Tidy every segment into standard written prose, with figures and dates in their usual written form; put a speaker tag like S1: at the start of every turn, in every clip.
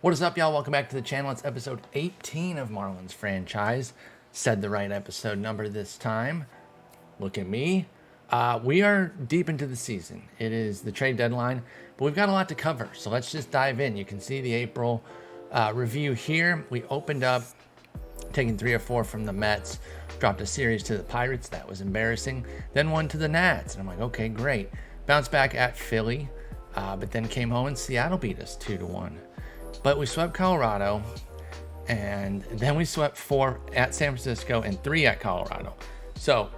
S1: What is up, y'all? Welcome back to the channel. It's episode 18 of Marlins Franchise. Said the right episode number this time. Look at me. We are deep into the season. It is the trade deadline, but we've got a lot to cover. So let's just dive in. You can see the April review here. We opened up taking 3 or 4 from the Mets, dropped a series to the Pirates. That was embarrassing. Then one to the Nats. And I'm like, okay, great. Bounced back at Philly, but then came home and Seattle beat us 2-1. But we swept Colorado, and then we swept 4 at San Francisco and 3 at Colorado. So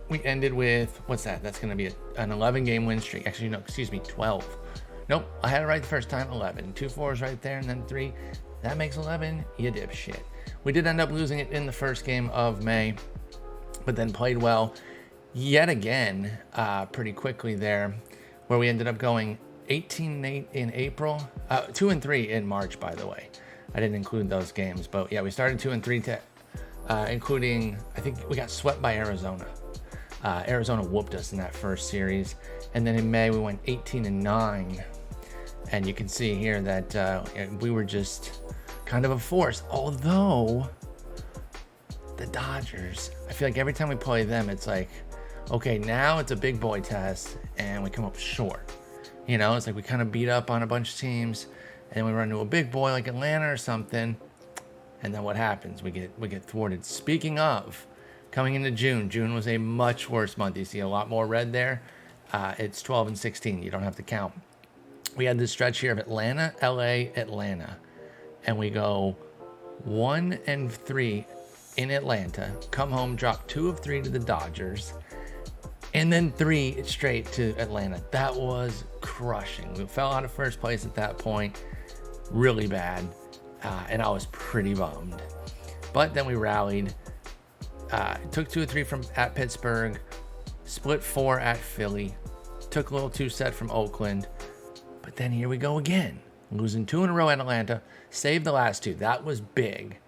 S1: we ended with, what's that? That's going to be an 11-game win streak. Actually, no, excuse me, 12. Nope, I had it right the first time, 11. 2 4s right there, and then 3. That makes 11, you dipshit. We did end up losing it in the first game of May, but then played well yet again pretty quickly there, where we ended up going 18-8 in April, 2-3 in March, by the way. I didn't include those games, but yeah, we started 2-3, including, I think we got swept by Arizona. Arizona whooped us in that first series, and then in May we went 18-9, and you can see here that we were just kind of a force. Although the Dodgers, I feel like every time we play them, it's like, okay, now it's a big boy test, and we come up short. You know, it's like we kind of beat up on a bunch of teams, and then we run into a big boy like Atlanta or something, and then what happens? We get thwarted. Speaking of, coming into June was a much worse month. You see a lot more red there. It's 12-16. You don't have to count. We had this stretch here of Atlanta, LA, Atlanta, and we go 1-3 in Atlanta. Come home, drop 2 of 3 to the Dodgers. And then 3 straight to Atlanta. That was crushing. We fell out of first place at that point. Really bad. And I was pretty bummed. But then we rallied. Took 2 of 3 from at Pittsburgh. Split 4 at Philly. Took a little 2-set from Oakland. But then here we go again. Losing 2 in a row at Atlanta. Saved the last 2. That was big.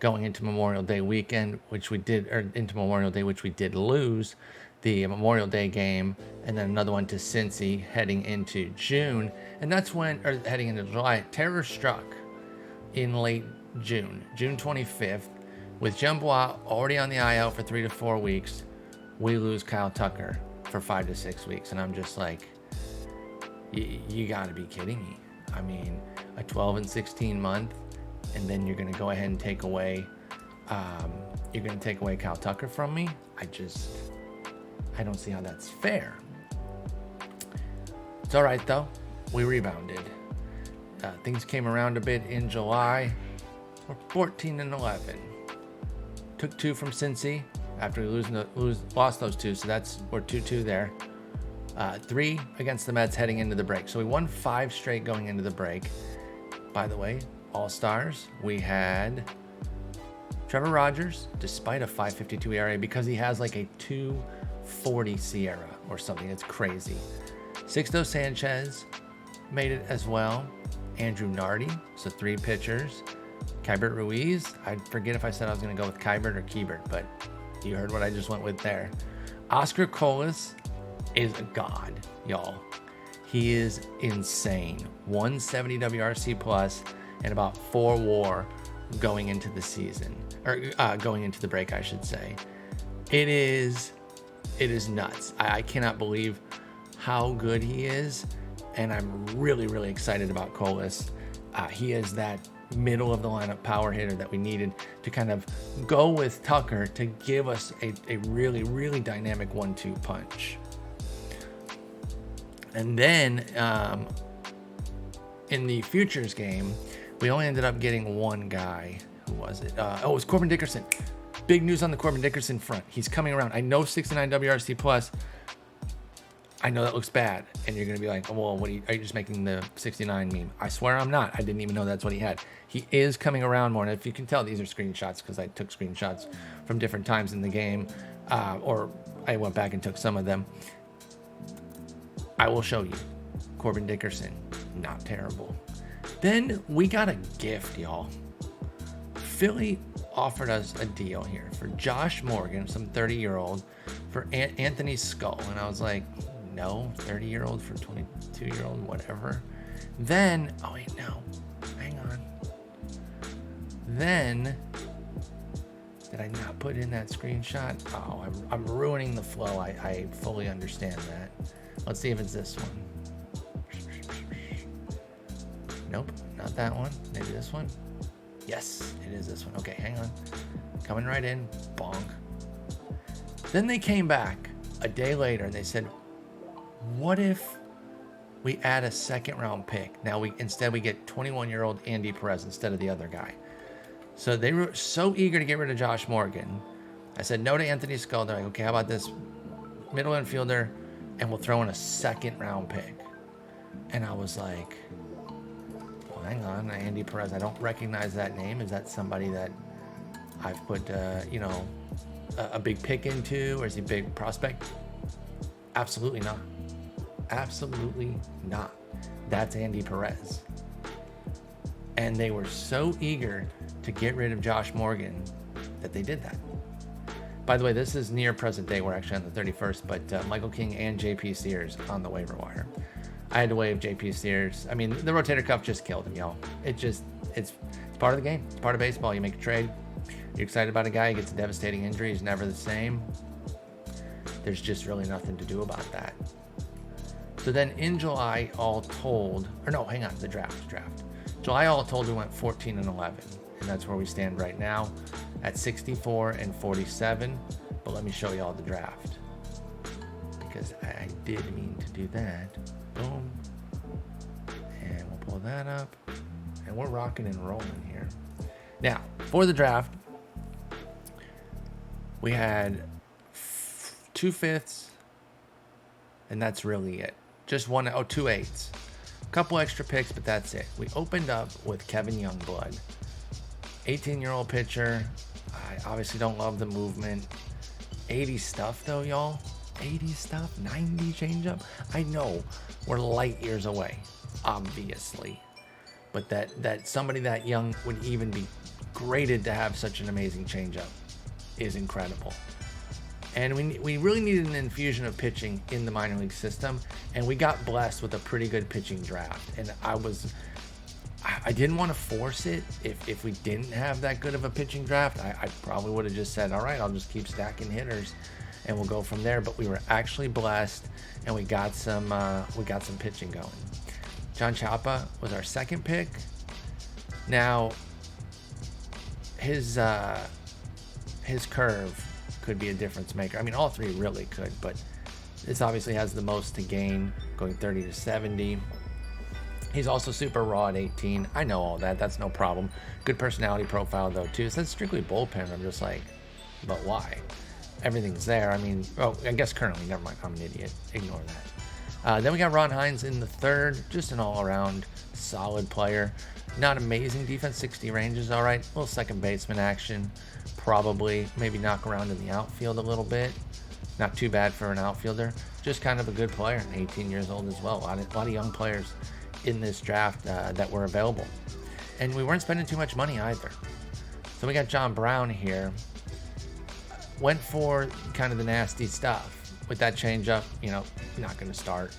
S1: Going into Memorial Day weekend, which we did, or into Memorial Day, which we did lose. The Memorial Day game, and then another one to Cincy heading into June. And that's when, or heading into July, terror struck in late June 25th, with Youngblood already on the IL for 3 to 4 weeks. We lose Kyle Tucker for 5 to 6 weeks, and I'm just like, you gotta be kidding me. I mean, a 12-16 month, and then you're gonna go ahead and take away, Kyle Tucker from me. I don't see how that's fair. It's all right, though. We rebounded. Things came around a bit in July. We're 14-11. Took 2 from Cincy after we lost those 2, so we're 2-2 there. 3 against the Mets heading into the break. So we won 5 straight going into the break. By the way, All-Stars, we had Trevor Rogers, despite a 5.52 ERA, because he has like a 2.40 Sierra or something. It's crazy. Sixto Sanchez made it as well. Andrew Nardi, so 3 pitchers. Keibert Ruiz, I forget if I said I was going to go with Keibert or Keibert, but you heard what I just went with there. Oscar Colas is a god, y'all. He is insane. 170 WRC plus and about 4 WAR going into the season, or going into the break, I should say. It is nuts. I cannot believe how good he is, and I'm really, really excited about Colas. He is that middle of the lineup power hitter that we needed to kind of go with Tucker to give us a really, really dynamic 1-2 punch. And then in the Futures game, we only ended up getting 1 guy. Who was it? It was Corbin Dickerson. Big news on the Corbin Dickerson front. He's coming around. I know 69 WRC plus. I know that looks bad, and you're gonna be like, oh, well, are you just making the 69 meme? I swear I'm not. I didn't even know that's what he had. He is coming around more, and if you can tell, these are screenshots because I took screenshots from different times in the game, or I went back and took some of them. I will show you. Corbin Dickerson, not terrible. Then we got a gift, y'all. Philly offered us a deal here for Josh Morgan, some 30-year-old, for Anthony Skull, and I was like, no, 30-year-old for 22-year-old, whatever. Then, oh wait, no, hang on. Then, did I not put in that screenshot? Oh, I'm ruining the flow. I fully understand that. Let's see if it's this one. Nope, not that one. Maybe this one. Yes, it is this one. Okay, hang on. Coming right in. Bonk. Then they came back a day later and they said, what if we add a second round pick? Now we get 21-year-old Andy Perez instead of the other guy. So they were so eager to get rid of Josh Morgan. I said no to Anthony Scull. They're like, okay, how about this middle infielder, and we'll throw in a second round pick. And I was like, well, hang on, Andy Perez, I don't recognize that name. Is that somebody that I've put, a big pick into, or is he a big prospect? Absolutely not. Absolutely not. That's Andy Perez. And they were so eager to get rid of Josh Morgan that they did that. By the way, this is near present day. We're actually on the 31st, but Michael King and JP Sears on the waiver wire. I had to waive JP Sears. I mean, the rotator cuff just killed him, y'all. It's part of the game. It's part of baseball. You make a trade. You're excited about a guy. He gets a devastating injury. He's never the same. There's just really nothing to do about that. So then in July, all told, or no, hang on, the draft. July, all told, we went 14 and 11. And that's where we stand right now at 64 and 47. But let me show you all the draft, because I did mean to do that. Boom. And we'll pull that up. And we're rocking and rolling here. Now, for the draft, we had 2 5ths, and that's really it. Just 2 8s. A couple extra picks, but that's it. We opened up with Kevin Youngblood, 18-year-old pitcher. I obviously don't love the movement. 80 stuff, though, y'all. 80 stuff, 90 changeup. I know we're light years away, obviously. But that somebody that young would even be graded to have such an amazing changeup is incredible. And we really needed an infusion of pitching in the minor league system, and we got blessed with a pretty good pitching draft. And I didn't want to force it. If we didn't have that good of a pitching draft, I probably would have just said, all right, I'll just keep stacking hitters and we'll go from there. But we were actually blessed, and we got some pitching going. John Chapa was our second pick. Now, his curve could be a difference maker. I mean, all three really could, but this obviously has the most to gain, going 30 to 70. He's also super raw at 18. I know all that. That's no problem. Good personality profile, though, too. So that's strictly bullpen. I'm just like, but why? Everything's there. I mean, I guess currently, never mind. I'm an idiot. Ignore that. Then we got Ron Hines in the third. Just an all-around solid player. Not amazing defense. 60 range is all right. A little second baseman action. Probably maybe knock around in the outfield a little bit. Not too bad for an outfielder. Just kind of a good player. 18 years old as well. A lot of young players in this draft that were available. And we weren't spending too much money either. So we got John Brown here. Went for kind of the nasty stuff. With that changeup, not going to start.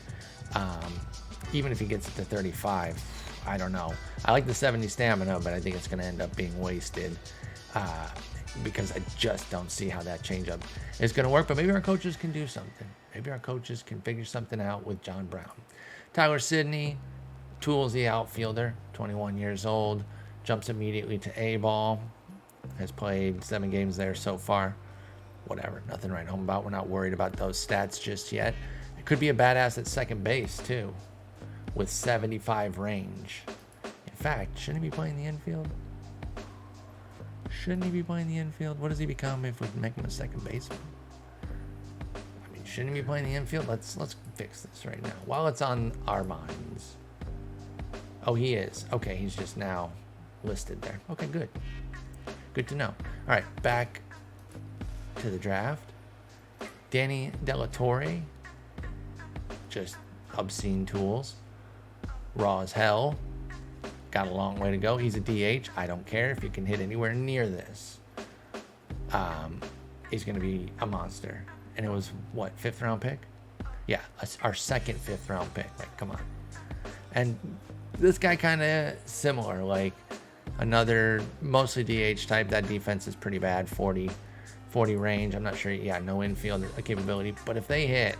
S1: Even if he gets it to 35, I don't know. I like the 70 stamina, but I think it's going to end up being wasted because I just don't see how that changeup is going to work. But maybe our coaches can do something. Maybe our coaches can figure something out with John Brown. Tyler Sidney, toolsy outfielder, 21 years old, jumps immediately to A-ball. Has played 7 games there so far. Whatever, nothing to write home about. We're not worried about those stats just yet. It could be a badass at second base, too, with 75 range. In fact, shouldn't he be playing the infield? Shouldn't he be playing the infield? What does he become if we make him a second baseman? I mean, shouldn't he be playing the infield? Let's fix this right now while it's on our minds. Oh, he is. Okay, he's just now listed there. Okay, good. Good to know. All right, back to the draft. Danny Deletori, just obscene tools, raw as hell, got a long way to go. He's a DH. I don't care if you can hit anywhere near this. He's going to be a monster. And it was what, 5th round pick? Yeah, our second 5th round pick. Like, come on. And this guy kind of similar, like Another mostly DH type. That defense is pretty bad. 40 range. I'm not sure. Yeah, no infield capability. But if they hit,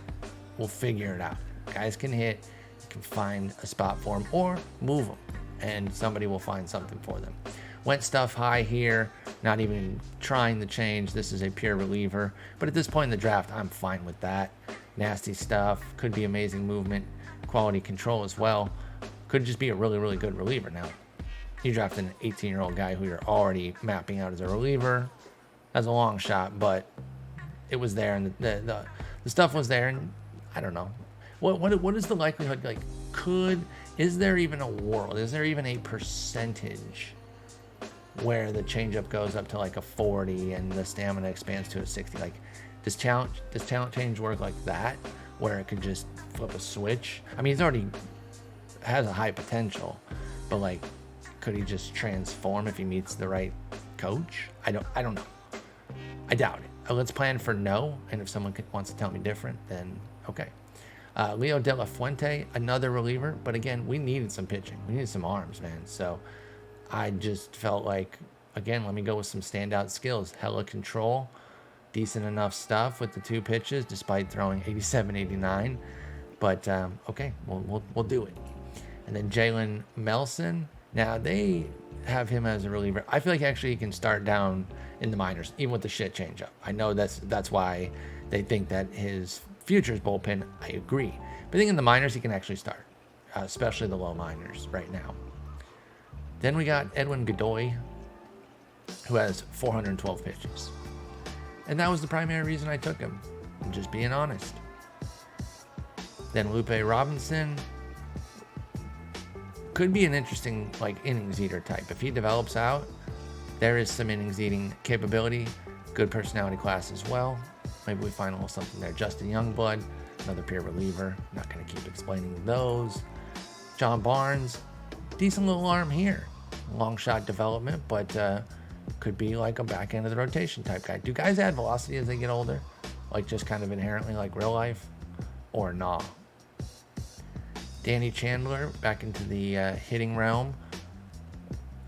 S1: we'll figure it out. Guys can hit. You can find a spot for them or move them, and somebody will find something for them. Went stuff high here. Not even trying to change. This is a pure reliever. But at this point in the draft, I'm fine with that. Nasty stuff. Could be amazing movement. Quality control as well. Could just be a really, really good reliever. Now, you draft an 18-year-old guy who you're already mapping out as a reliever. That's a long shot, but it was there, and the stuff was there, and I don't know. What is the likelihood? Like, is there even a world? Is there even a percentage where the changeup goes up to like a 40 and the stamina expands to a 60? Like, does talent change work like that, where it could just flip a switch? I mean, he's already has a high potential, but like, could he just transform if he meets the right coach? I don't know. I doubt it. Let's plan for no, and if someone wants to tell me different, then okay. Leo De La Fuente, another reliever, but again, we needed some pitching. We needed some arms, man. So I just felt like, again, let me go with some standout skills. Hella control, decent enough stuff with the 2 pitches, despite throwing 87, 89. But okay, we'll do it. And then Jalen Melson. Now they have him as a reliever. I feel like actually he can start down in the minors, even with the shit changeup. I know that's why they think that his future is bullpen. I agree. But I think in the minors he can actually start, especially the low minors right now. Then we got Edwin Godoy, who has 412 pitches. And that was the primary reason I took him. I'm just being honest. Then Lupe Robinson. Could be an interesting like innings eater type. If he develops out, there is some innings eating capability. Good personality class as well. Maybe we find a little something there. Justin Youngblood, another pure reliever. Not going to keep explaining those. John Barnes, decent little arm here. Long shot development, but could be like a back end of the rotation type guy. Do guys add velocity as they get older? Like just kind of inherently like real life? Or nah? Danny Chandler back into the hitting realm.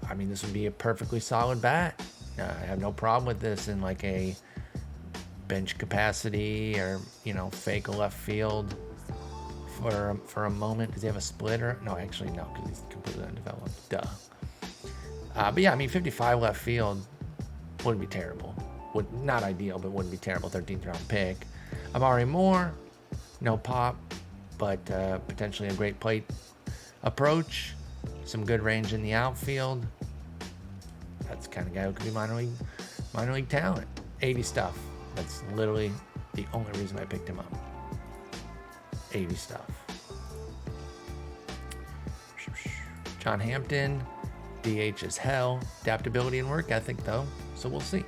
S1: I mean, this would be a perfectly solid bat. I have no problem with this in like a bench capacity or, fake left field for a moment. Does he have a splitter? No, actually, no, because he's completely undeveloped. Duh. But yeah, I mean, 55 left field wouldn't be terrible. Not ideal, but wouldn't be terrible. 13th round pick. Amari Moore, no pop, but potentially a great plate approach. Some good range in the outfield. That's the kind of guy who could be minor league talent. 80 stuff. That's literally the only reason I picked him up. 80 stuff. John Hampton, DH as hell. Adaptability and work ethic, though, so we'll see.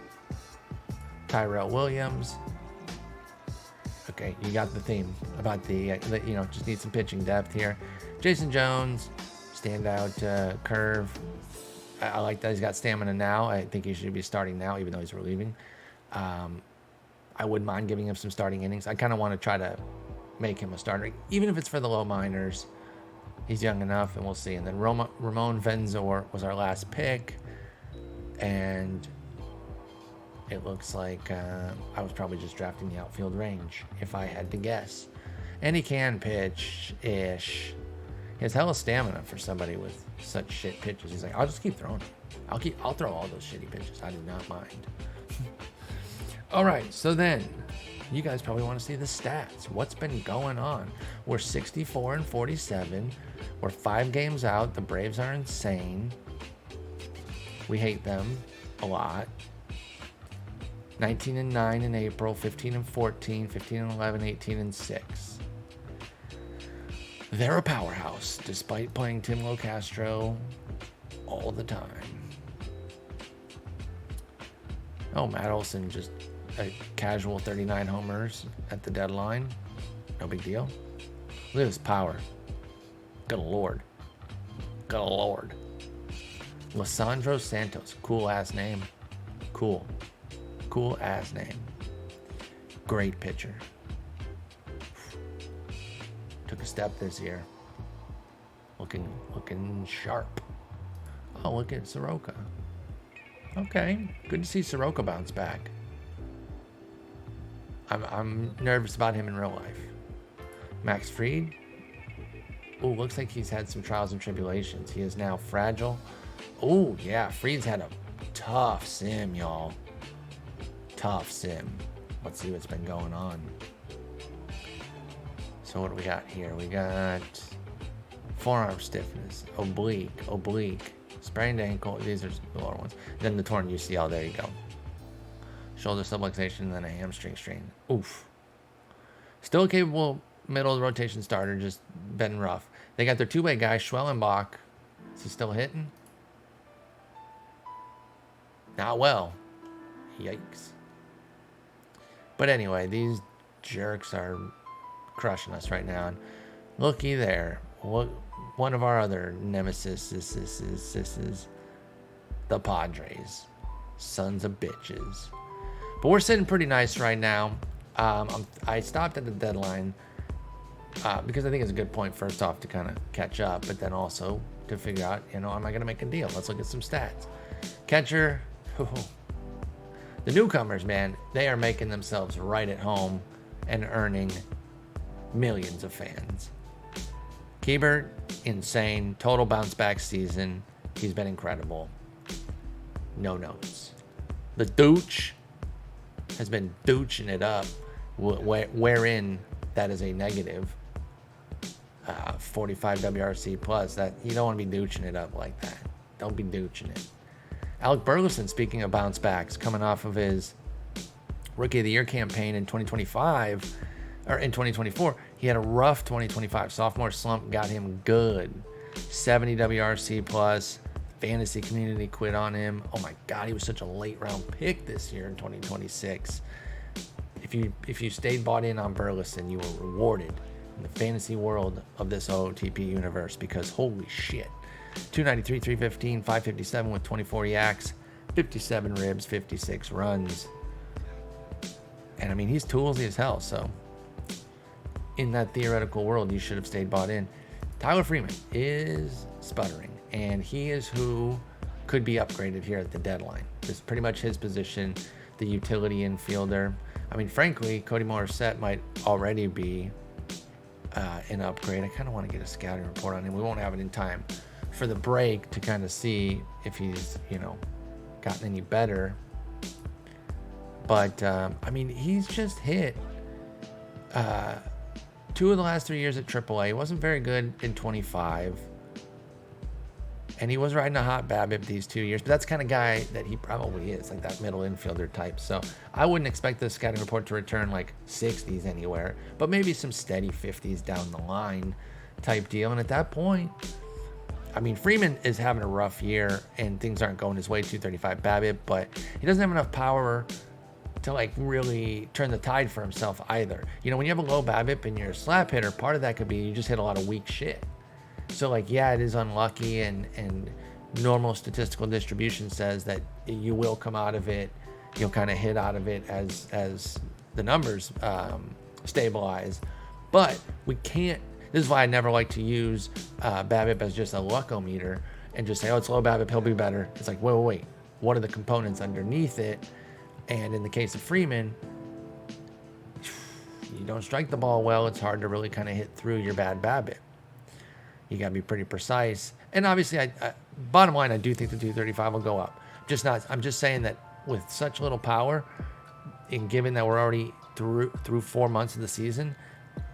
S1: Tyrell Williams. Okay, you got the theme about the just need some pitching depth here. Jason Jones, standout curve. I like that he's got stamina now. I think he should be starting now, even though he's relieving. I wouldn't mind giving him some starting innings. I kind of want to try to make him a starter, even if it's for the low minors. He's young enough, and we'll see. And then Ramon Venzor was our last pick, and it looks like I was probably just drafting the outfield range, if I had to guess. And he can pitch-ish. He has hella stamina for somebody with such shit pitches. He's like, I'll just keep throwing. I'll throw all those shitty pitches. I do not mind. All right, so then you guys probably want to see the stats. What's been going on? We're 64 and 47. We're 5 games out. The Braves are insane. We hate them a lot. 19 and 9 in April, 15 and 14, 15 and 11, 18 and 6. They're a powerhouse, despite playing Tim Locastro all the time. Oh, Matt Olson just a casual 39 homers at the deadline. No big deal. Look at his power. Good lord. Good lord. Lissandro Santos. Cool ass name. Cool ass name. Great pitcher. Took a step this year. Looking sharp. Oh, look at Soroka. Okay, good to see Soroka bounce back. I'm nervous about him in real life. Max Fried. Oh, looks like he's had some trials and tribulations. He is now fragile. Oh, yeah, Fried's had a tough sim, y'all. Tough sim. Let's see what's been going on. So what do we got here? We got forearm stiffness, oblique, sprained ankle. These are the lower ones. Then the torn UCL. There you go. Shoulder subluxation, and then a hamstring strain. Oof. Still a capable middle rotation starter, just been rough. They got their two-way guy, Schwellenbach. Is he still hitting? Not well. Yikes. But anyway, these jerks are crushing us right now. And looky there. One of our other nemesis is the Padres. Sons of bitches. But we're sitting pretty nice right now. I stopped at the deadline because I think it's a good point, first off, to kind of catch up, but then also to figure out, am I going to make a deal? Let's look at some stats. Catcher, the newcomers, man, they are making themselves right at home and earning millions of fans. Keibert, insane. Total bounce back season. He's been incredible. No notes. The Dooch has been douching it up, wherein that is a negative. 45 WRC plus. That you don't want to be douching it up like that. Don't be douching it. Alec Burleson, speaking of bounce backs, coming off of his Rookie of the Year campaign in 2025, or in 2024, he had a rough 2025. Sophomore slump got him good. 70 WRC plus. Fantasy community quit on him. Oh my God, he was such a late round pick this year in 2026. If you stayed bought in on Burleson, you were rewarded in the fantasy world of this OOTP universe, because holy shit. 293, 315, 557 with 24 yaks, 57 ribs, 56 runs. And I mean, he's toolsy as hell. So in that theoretical world, you should have stayed bought in. Tyler Freeman is sputtering, and he is who could be upgraded here at the deadline. This is pretty much his position, the utility infielder. I mean, frankly, Cody Morissette might already be an upgrade. I kind of want to get a scouting report on him. We won't have it in time for the break to kind of see if he's, gotten any better. But, I mean, he's just hit 2 of the last 3 years at AAA. He wasn't very good in 25. And he was riding a hot BABIP these 2 years. But that's the kind of guy that he probably is, like that middle infielder type. So I wouldn't expect the scouting report to return like 60s anywhere, but maybe some steady 50s down the line type deal. And at that point, I mean, Freeman is having a rough year and things aren't going his way, 235 BABIP, but he doesn't have enough power to like really turn the tide for himself either. When you have a low BABIP and you're a slap hitter, part of that could be you just hit a lot of weak shit. So like, yeah, it is unlucky, and normal statistical distribution says that you will come out of it. You'll kind of hit out of it as the numbers stabilize. But we can't. This is why I never like to use BABIP as just a luckometer and just say, oh, it's low BABIP, he'll be better. It's like, wait. What are the components underneath it? And in the case of Freeman, you don't strike the ball well, it's hard to really kind of hit through your bad BABIP. You got to be pretty precise. And obviously, I bottom line, I do think the 235 will go up. I'm just saying that with such little power, and given that we're already through 4 months of the season,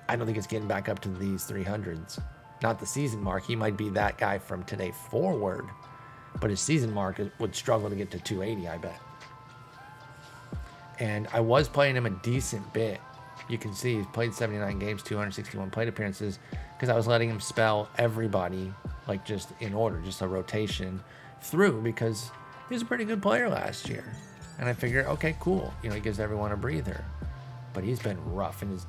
S1: I don't think it's getting back up to these 300s. Not the season mark. He might be that guy from today forward, but his season mark would struggle to get to 280, I bet. And I was playing him a decent bit. You can see he's played 79 games, 261 plate appearances, because I was letting him spell everybody, like just in order, just a rotation through, because he was a pretty good player last year. And I figured, okay, cool. He gives everyone a breather. But he's been rough, and his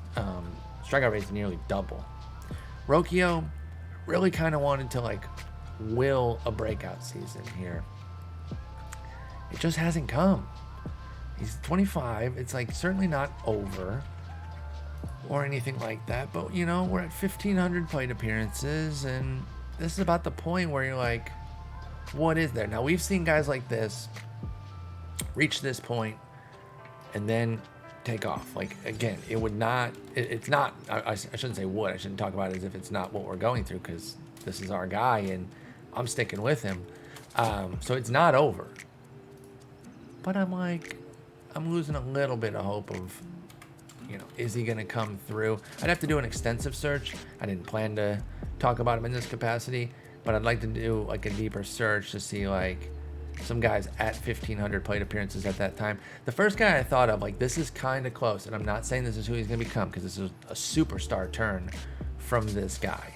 S1: strikeout rate's nearly double. Rocchio really kind of wanted to like will a breakout season here. It just hasn't come. He's 25. It's like certainly not over or anything like that. But, we're at 1,500 plate appearances. And this is about the point where you're like, what is there? Now, we've seen guys like this reach this point and then take off. Like, again, it's not, I shouldn't say would, I shouldn't talk about it as if it's not what we're going through, because this is our guy and I'm sticking with him. So it's not over. But I'm losing a little bit of hope of, is he going to come through? I'd have to do an extensive search. I didn't plan to talk about him in this capacity, but I'd like to do like a deeper search to see like some guys at 1,500 plate appearances at that time. The first guy I thought of, like, this is kind of close, and I'm not saying this is who he's going to become, because this is a superstar turn from this guy.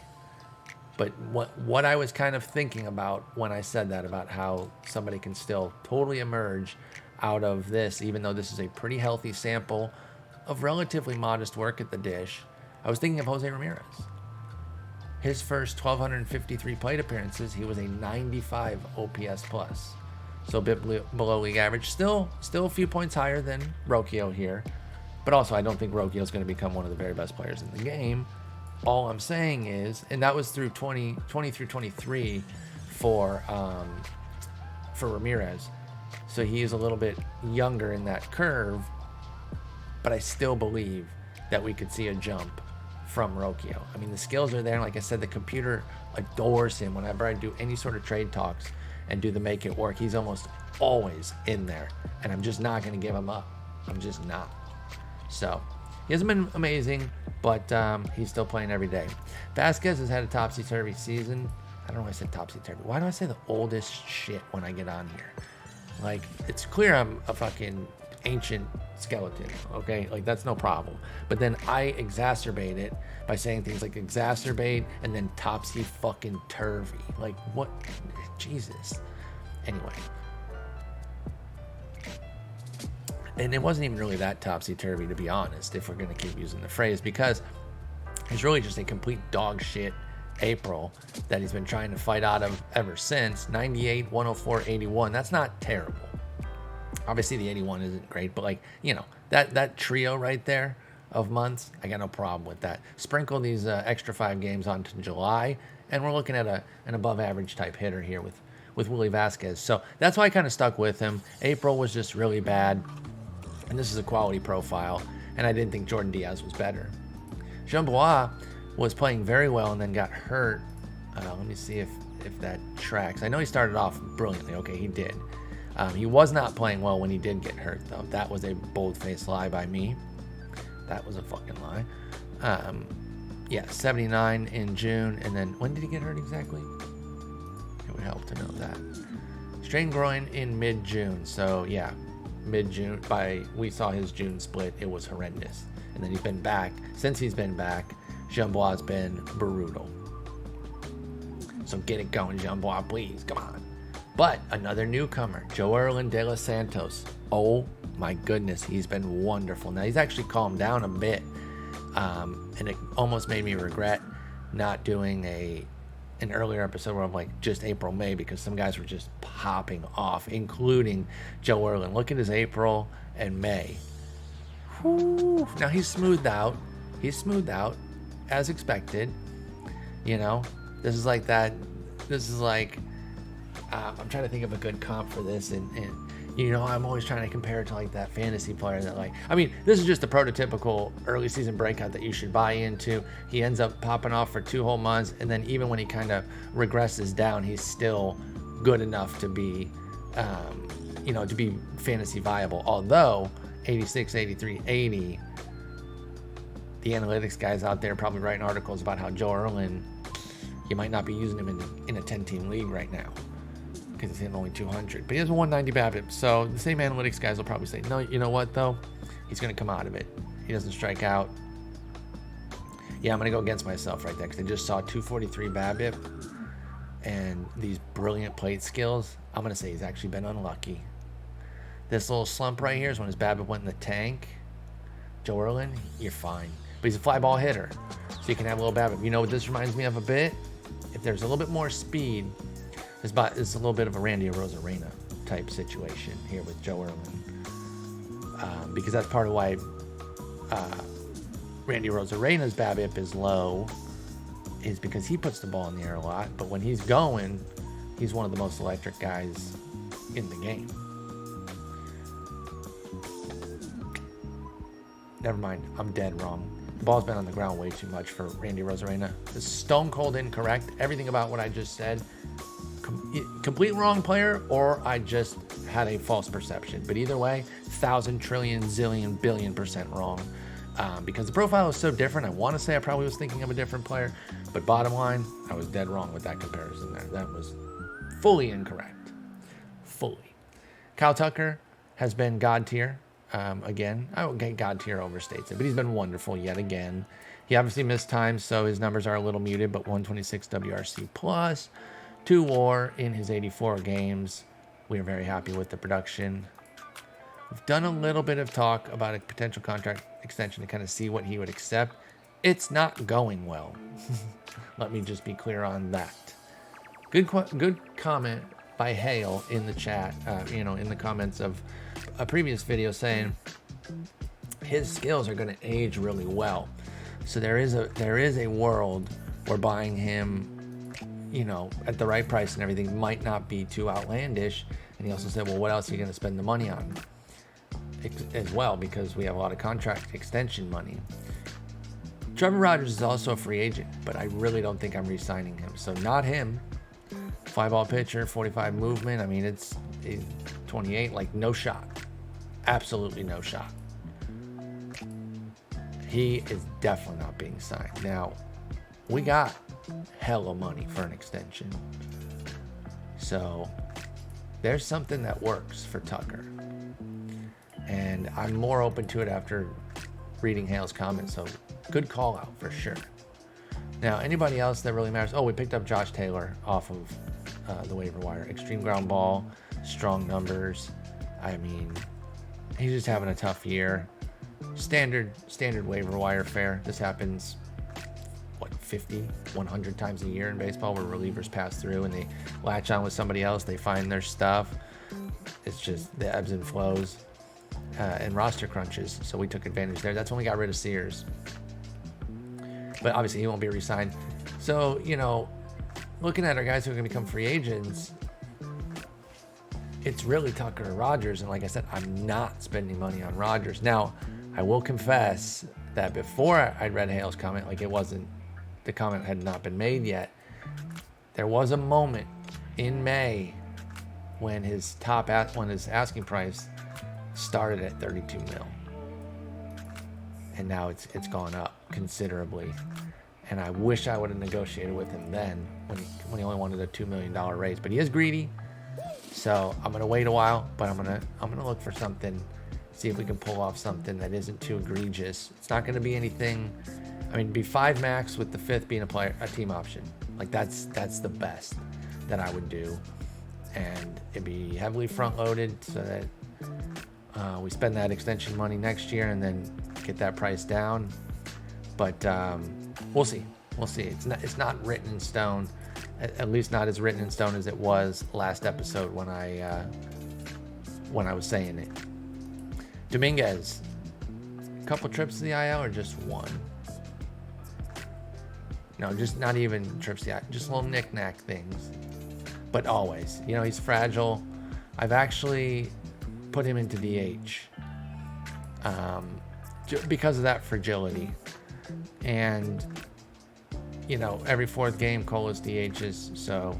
S1: But what I was kind of thinking about when I said that, about how somebody can still totally emerge out of this, even though this is a pretty healthy sample of relatively modest work at the dish, I was thinking of Jose Ramirez. His first 1,253 plate appearances, he was a 95 OPS plus. So a bit below league average. Still a few points higher than Rocchio here. But also, I don't think Rocchio is going to become one of the very best players in the game. All I'm saying is, and that was through 20 through 23 for Ramirez. So he is a little bit younger in that curve. But I still believe that we could see a jump from Rocchio. I mean, the skills are there. Like I said, the computer adores him. Whenever I do any sort of trade talks and do the make it work, he's almost always in there. And I'm just not going to give him up. I'm just not. So he hasn't been amazing, but he's still playing every day. Vasquez has had a topsy-turvy season. I don't know why I said topsy-turvy. Why do I say the oldest shit when I get on here? Like, it's clear I'm a fucking ancient skeleton, okay? Like, that's no problem. But then I exacerbate it by saying things like exacerbate and then topsy-fucking-turvy. Like, what? Jesus. Anyway. And it wasn't even really that topsy-turvy, to be honest, if we're going to keep using the phrase, because it's really just a complete dog shit April that he's been trying to fight out of ever since. 98, 104, 81. That's not terrible. Obviously, the 81 isn't great, but, like, that trio right there of months, I got no problem with that. Sprinkle these extra 5 games onto July, and we're looking at an above-average type hitter here with Willie Vasquez. So that's why I kind of stuck with him. April was just really bad, and this is a quality profile, and I didn't think Jordan Diaz was better. Youngblood was playing very well and then got hurt. Let me see if that tracks. I know he started off brilliantly. Okay, he did. He was not playing well when he did get hurt, though. That was a bold-faced lie by me. That was a fucking lie. 79 in June, and then when did he get hurt exactly? It would help to know that. Strained groin in mid-June, so yeah, mid-June. We saw his June split. It was horrendous, and then he's been back. Since he's been back, Youngblood's been brutal. So get it going, Youngblood, please. Come on. But another newcomer, Joerlin De Los Santos. Oh my goodness, he's been wonderful. Now he's actually calmed down a bit, and it almost made me regret not doing an earlier episode where I'm like just April, May, because some guys were just popping off, including Joerlin. Look at his April and May. Whew. Now he's smoothed out. As expected. This is like that. This is like. I'm trying to think of a good comp for this, and I'm always trying to compare it to like that fantasy player that, like, I mean, this is just the prototypical early season breakout that you should buy into. He ends up popping off for 2 whole months, and then even when he kind of regresses down, he's still good enough to be, to be fantasy viable. Although 86, 83, 80, the analytics guys out there probably writing articles about how Joe Erlin, you might not be using him in a 10-team league right now, because he's hitting only 200, but he has a 190 BABIP. So the same analytics guys will probably say, no, you know what though? He's going to come out of it. He doesn't strike out. Yeah, I'm going to go against myself right there, because I just saw 243 BABIP and these brilliant plate skills. I'm going to say he's actually been unlucky. This little slump right here is when his BABIP went in the tank. Joe Erlin, you're fine. But he's a fly ball hitter, so you can have a little BABIP. You know what this reminds me of a bit? If there's a little bit more speed, it's a little bit of a Randy Arozarena type situation here with Joe Erlin. Because that's part of why Randy Arozarena's BABIP is low, is because he puts the ball in the air a lot. But when he's going, he's one of the most electric guys in the game. Never mind, I'm dead wrong. The ball's been on the ground way too much for Randy Rosarena. This is stone cold incorrect. Everything about what I just said, complete wrong player, or I just had a false perception. But either way, 1,000 trillion zillion billion% wrong. Because the profile is so different. I want to say I probably was thinking of a different player, but bottom line, I was dead wrong with that comparison there. That was fully incorrect. Fully. Kyle Tucker has been God tier. Again, I won't get God tier overstates it, but he's been wonderful yet again. He obviously missed time, so his numbers are a little muted, but 126 WRC plus, 2 WAR in his 84 games. We are very happy with the production. We've done a little bit of talk about a potential contract extension to kind of see what he would accept. It's not going well. Let me just be clear on that. Good comment by Hale in the chat, in the comments of a previous video, saying his skills are going to age really well. So there is a world where buying him, at the right price and everything might not be too outlandish. And he also said, well, what else are you going to spend the money on as well? Because we have a lot of contract extension money. Trevor Rogers is also a free agent, but I really don't think I'm re-signing him. So not him. 5-ball pitcher, 45 movement. I mean, it's 28, like no shot. Absolutely no shot. He is definitely not being signed. Now, we got hella money for an extension. So there's something that works for Tucker. And I'm more open to it after reading Hale's comments. So good call out for sure. Now, anybody else that really matters? Oh, we picked up Josh Taylor off of the waiver wire. Extreme ground ball, strong numbers. I mean, he's just having a tough year. Standard waiver wire fare. This happens, 50, 100 times a year in baseball, where relievers pass through and they latch on with somebody else. They find their stuff. It's just the ebbs and flows and roster crunches. So we took advantage there. That's when we got rid of Sears. But obviously he won't be re-signed. So, looking at our guys who are going to become free agents, it's really Tucker and Rogers. And like I said, I'm not spending money on Rogers. Now, I will confess that before I read Hale's comment, the comment had not been made yet. There was a moment in May when his asking price started at 32 mil. And now it's gone up considerably. And I wish I would have negotiated with him then when he only wanted a $2 million raise. But he is greedy. So I'm gonna wait a while, but I'm gonna look for something, see if we can pull off something that isn't too egregious. It's not gonna be anything. I mean, it'd be 5 max with the 5th being a team option. Like that's the best that I would do, and it'd be heavily front loaded so that we spend that extension money next year and then get that price down. But we'll see. It's not written in stone. At least not as written in stone as it was last episode when I was saying it. Dominguez, a couple trips to the IL or just one? No, just not even trips to the IL, just little knick-knack things. But always, he's fragile. I've actually put him into DH because of that fragility. And every 4th game, Cola's DHs, so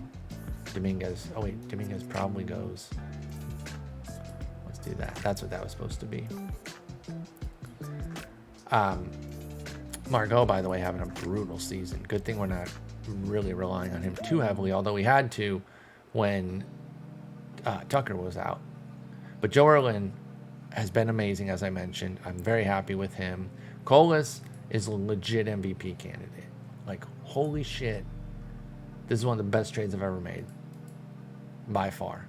S1: Dominguez probably goes. Let's do that. That's what that was supposed to be. Margot, by the way, having a brutal season. Good thing we're not really relying on him too heavily, although we had to when Tucker was out. But Joe Erlin has been amazing, as I mentioned. I'm very happy with him. Colas is a legit MVP candidate. Like, holy shit. This is one of the best trades I've ever made. By far.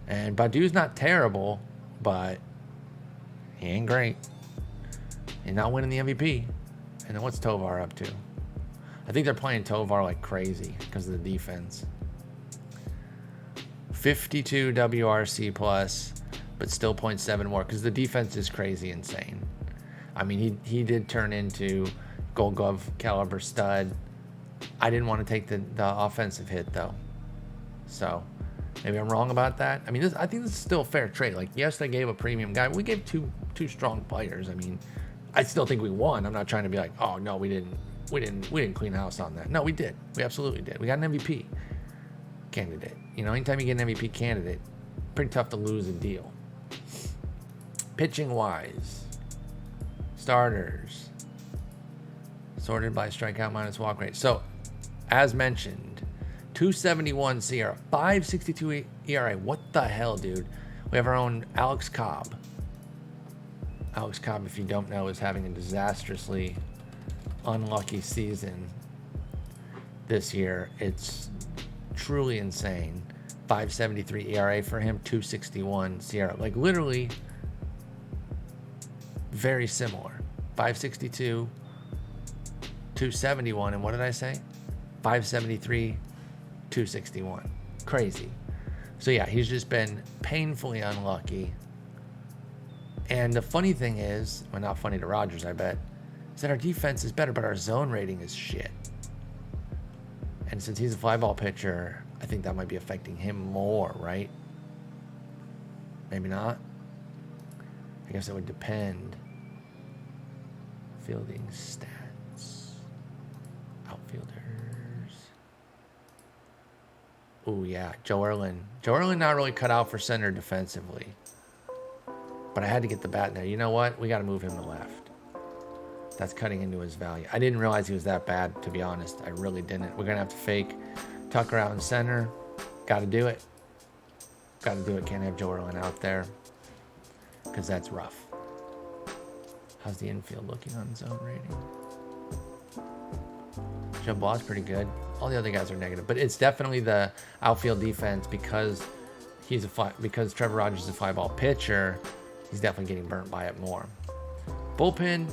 S1: And Badu's not terrible, but he ain't great. He's not winning the MVP. And then what's Tovar up to? I think they're playing Tovar like crazy because of the defense. 52 WRC plus, but still 0.7 more because the defense is crazy insane. I mean, he did turn into Gold Glove caliber stud. I didn't want to take the offensive hit though. So maybe I'm wrong about that. I mean, I think this is still a fair trade. Like, yes, they gave a premium guy. We gave two strong players. I mean, I still think we won. I'm not trying to be like, oh no, we didn't clean house on that. No, we did. We absolutely did. We got an MVP candidate. You know, anytime you get an MVP candidate, pretty tough to lose a deal. Pitching wise, starters sorted by strikeout minus walk rate. So, as mentioned, 271 SIERA, 562 ERA. What the hell, dude? We have our own Alex Cobb. Alex Cobb, if you don't know, is having a disastrously unlucky season this year. It's truly insane. 573 ERA for him, 261 SIERA. Like, literally very similar. 562, 271, and what did I say? 573, 261. Crazy. So yeah, he's just been painfully unlucky. And the funny thing is, well, not funny to Rogers, I bet, is that our defense is better, but our zone rating is shit. And since he's a fly ball pitcher, I think that might be affecting him more, right? Maybe not. I guess it would depend. Fielding stats. Outfielders. Oh yeah, Joe Erlin. Joe Erlin not really cut out for center defensively. But I had to get the bat in there. You know what? We got to move him to left. That's cutting into his value. I didn't realize he was that bad, to be honest. I really didn't. We're going to have to fake Tucker out in center. Got to do it. Got to do it. Can't have Joe Erlin out there because that's rough. How's the infield looking on zone rating? Joe Blaw's pretty good. All the other guys are negative, but it's definitely the outfield defense because because Trevor Rogers is a fly ball pitcher. He's definitely getting burnt by it more. Bullpen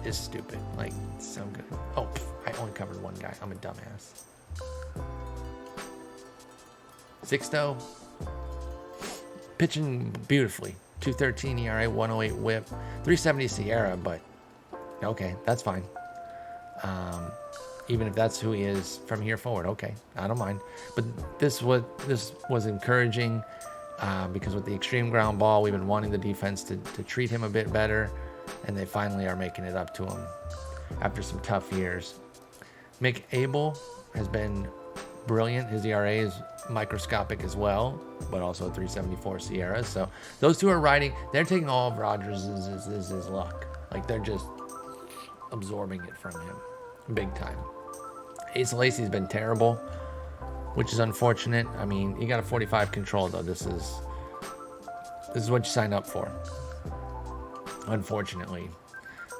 S1: is stupid. Like, so good. Oh, I only covered one guy. I'm a dumbass. Sixto, pitching beautifully. 213 ERA, 108 whip, 370 SIERA, but okay, that's fine. Even if that's who he is from here forward, okay, I don't mind. But this was encouraging because with the extreme ground ball, we've been wanting the defense to treat him a bit better, and they finally are making it up to him after some tough years. Mick Abel has been brilliant. His ERA is microscopic as well, but also a 374 SIERA. So those two are riding. They're taking all of Rogers' his luck. Like, they're just absorbing it from him big time. Asa Lacy's been terrible, which is unfortunate. I mean, you got a 45 control though. This is what you signed up for, unfortunately.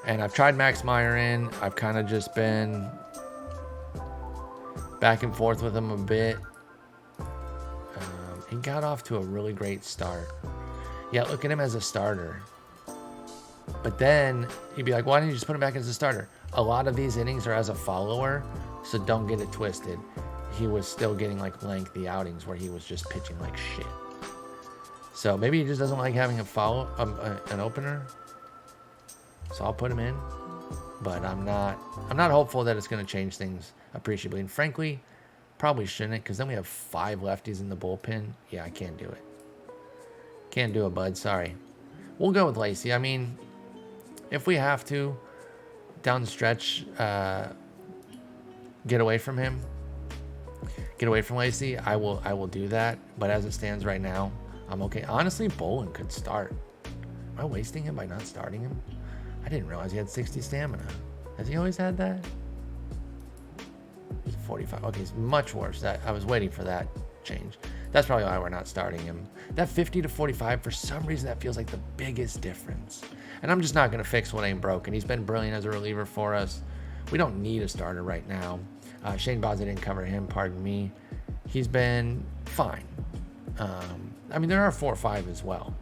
S1: And I've tried Max Meyer in. I've kind of just been back and forth with him a bit. He got off to a really great start. Yeah, look at him as a starter. But then you'd be like, why didn't you just put him back as a starter? A lot of these innings are as a follower, so don't get it twisted. He was still getting like lengthy outings where he was just pitching like shit. So maybe he just doesn't like having an opener. So I'll put him in. But I'm not hopeful that it's going to change things appreciably. And frankly, probably shouldn't, because then we have 5 lefties in the bullpen. Yeah, I can't do it. Can't do it, bud. Sorry. We'll go with Lacy. I mean, if we have to, down the stretch, get away from him, get away from Lacy, I will do that. But as it stands right now, I'm okay. Honestly, Bolin could start. Am I wasting him by not starting him? I didn't realize he had 60 stamina. Has he always had that? He's 45. Okay, he's much worse. I was waiting for that change. That's probably why we're not starting him. That 50 to 45, for some reason, that feels like the biggest difference. And I'm just not going to fix what ain't broken. He's been brilliant as a reliever for us. We don't need a starter right now. Shane Bozzi didn't cover him, pardon me. He's been fine. I mean, there are 4 or 5 as well.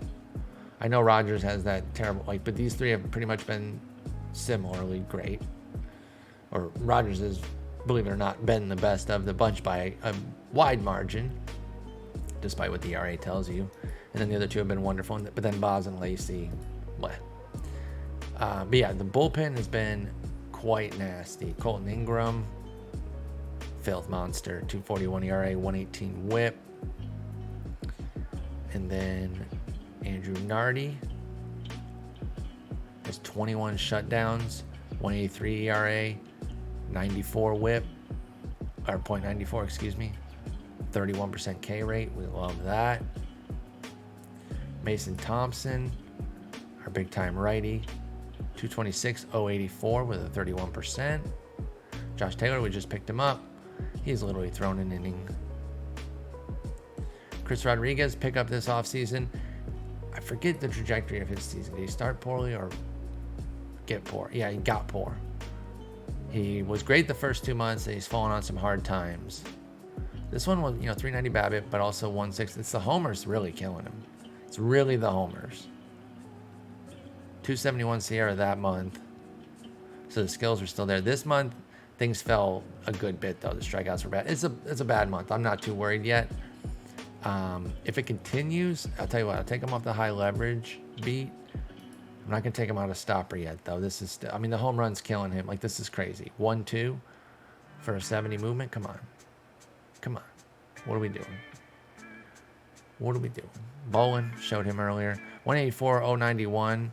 S1: I know Rogers has that terrible, but these 3 have pretty much been similarly great. Or Rogers has, believe it or not, been the best of the bunch by a wide margin, despite what the ERA tells you. And then the other 2 have been wonderful. But then Boz and Lacy, what? But yeah, the bullpen has been quite nasty. Colton Ingram, Filth monster, 241 ERA, 118 whip. And then Andrew Nardi has 21 shutdowns, 183 ERA, 94 whip, or .94, excuse me, 31% K rate. We love that. Mason Thompson, our big time righty, 226, 084 with a 31%. Josh Taylor, we just picked him up. He's literally thrown an inning. Chris Rodriguez, pick up this offseason. I forget the trajectory of his season. Did he start poorly or get poor? Yeah, he got poor. He was great the first 2 months, and he's fallen on some hard times. This one was, 390 BABIP, but also 160. It's the homers really killing him. It's really the homers. 271 Sierra that month. So the skills are still there. This month, things fell a good bit, though. The strikeouts were bad. It's a bad month. I'm not too worried yet. If it continues, I'll tell you what, I'll take him off the high leverage beat. I'm not going to take him out of stopper yet, though. This is still, the home run's killing him. Like, this is crazy. 1-2 for a 70 movement. Come on. What are we doing? Bolin, showed him earlier. 184, 091.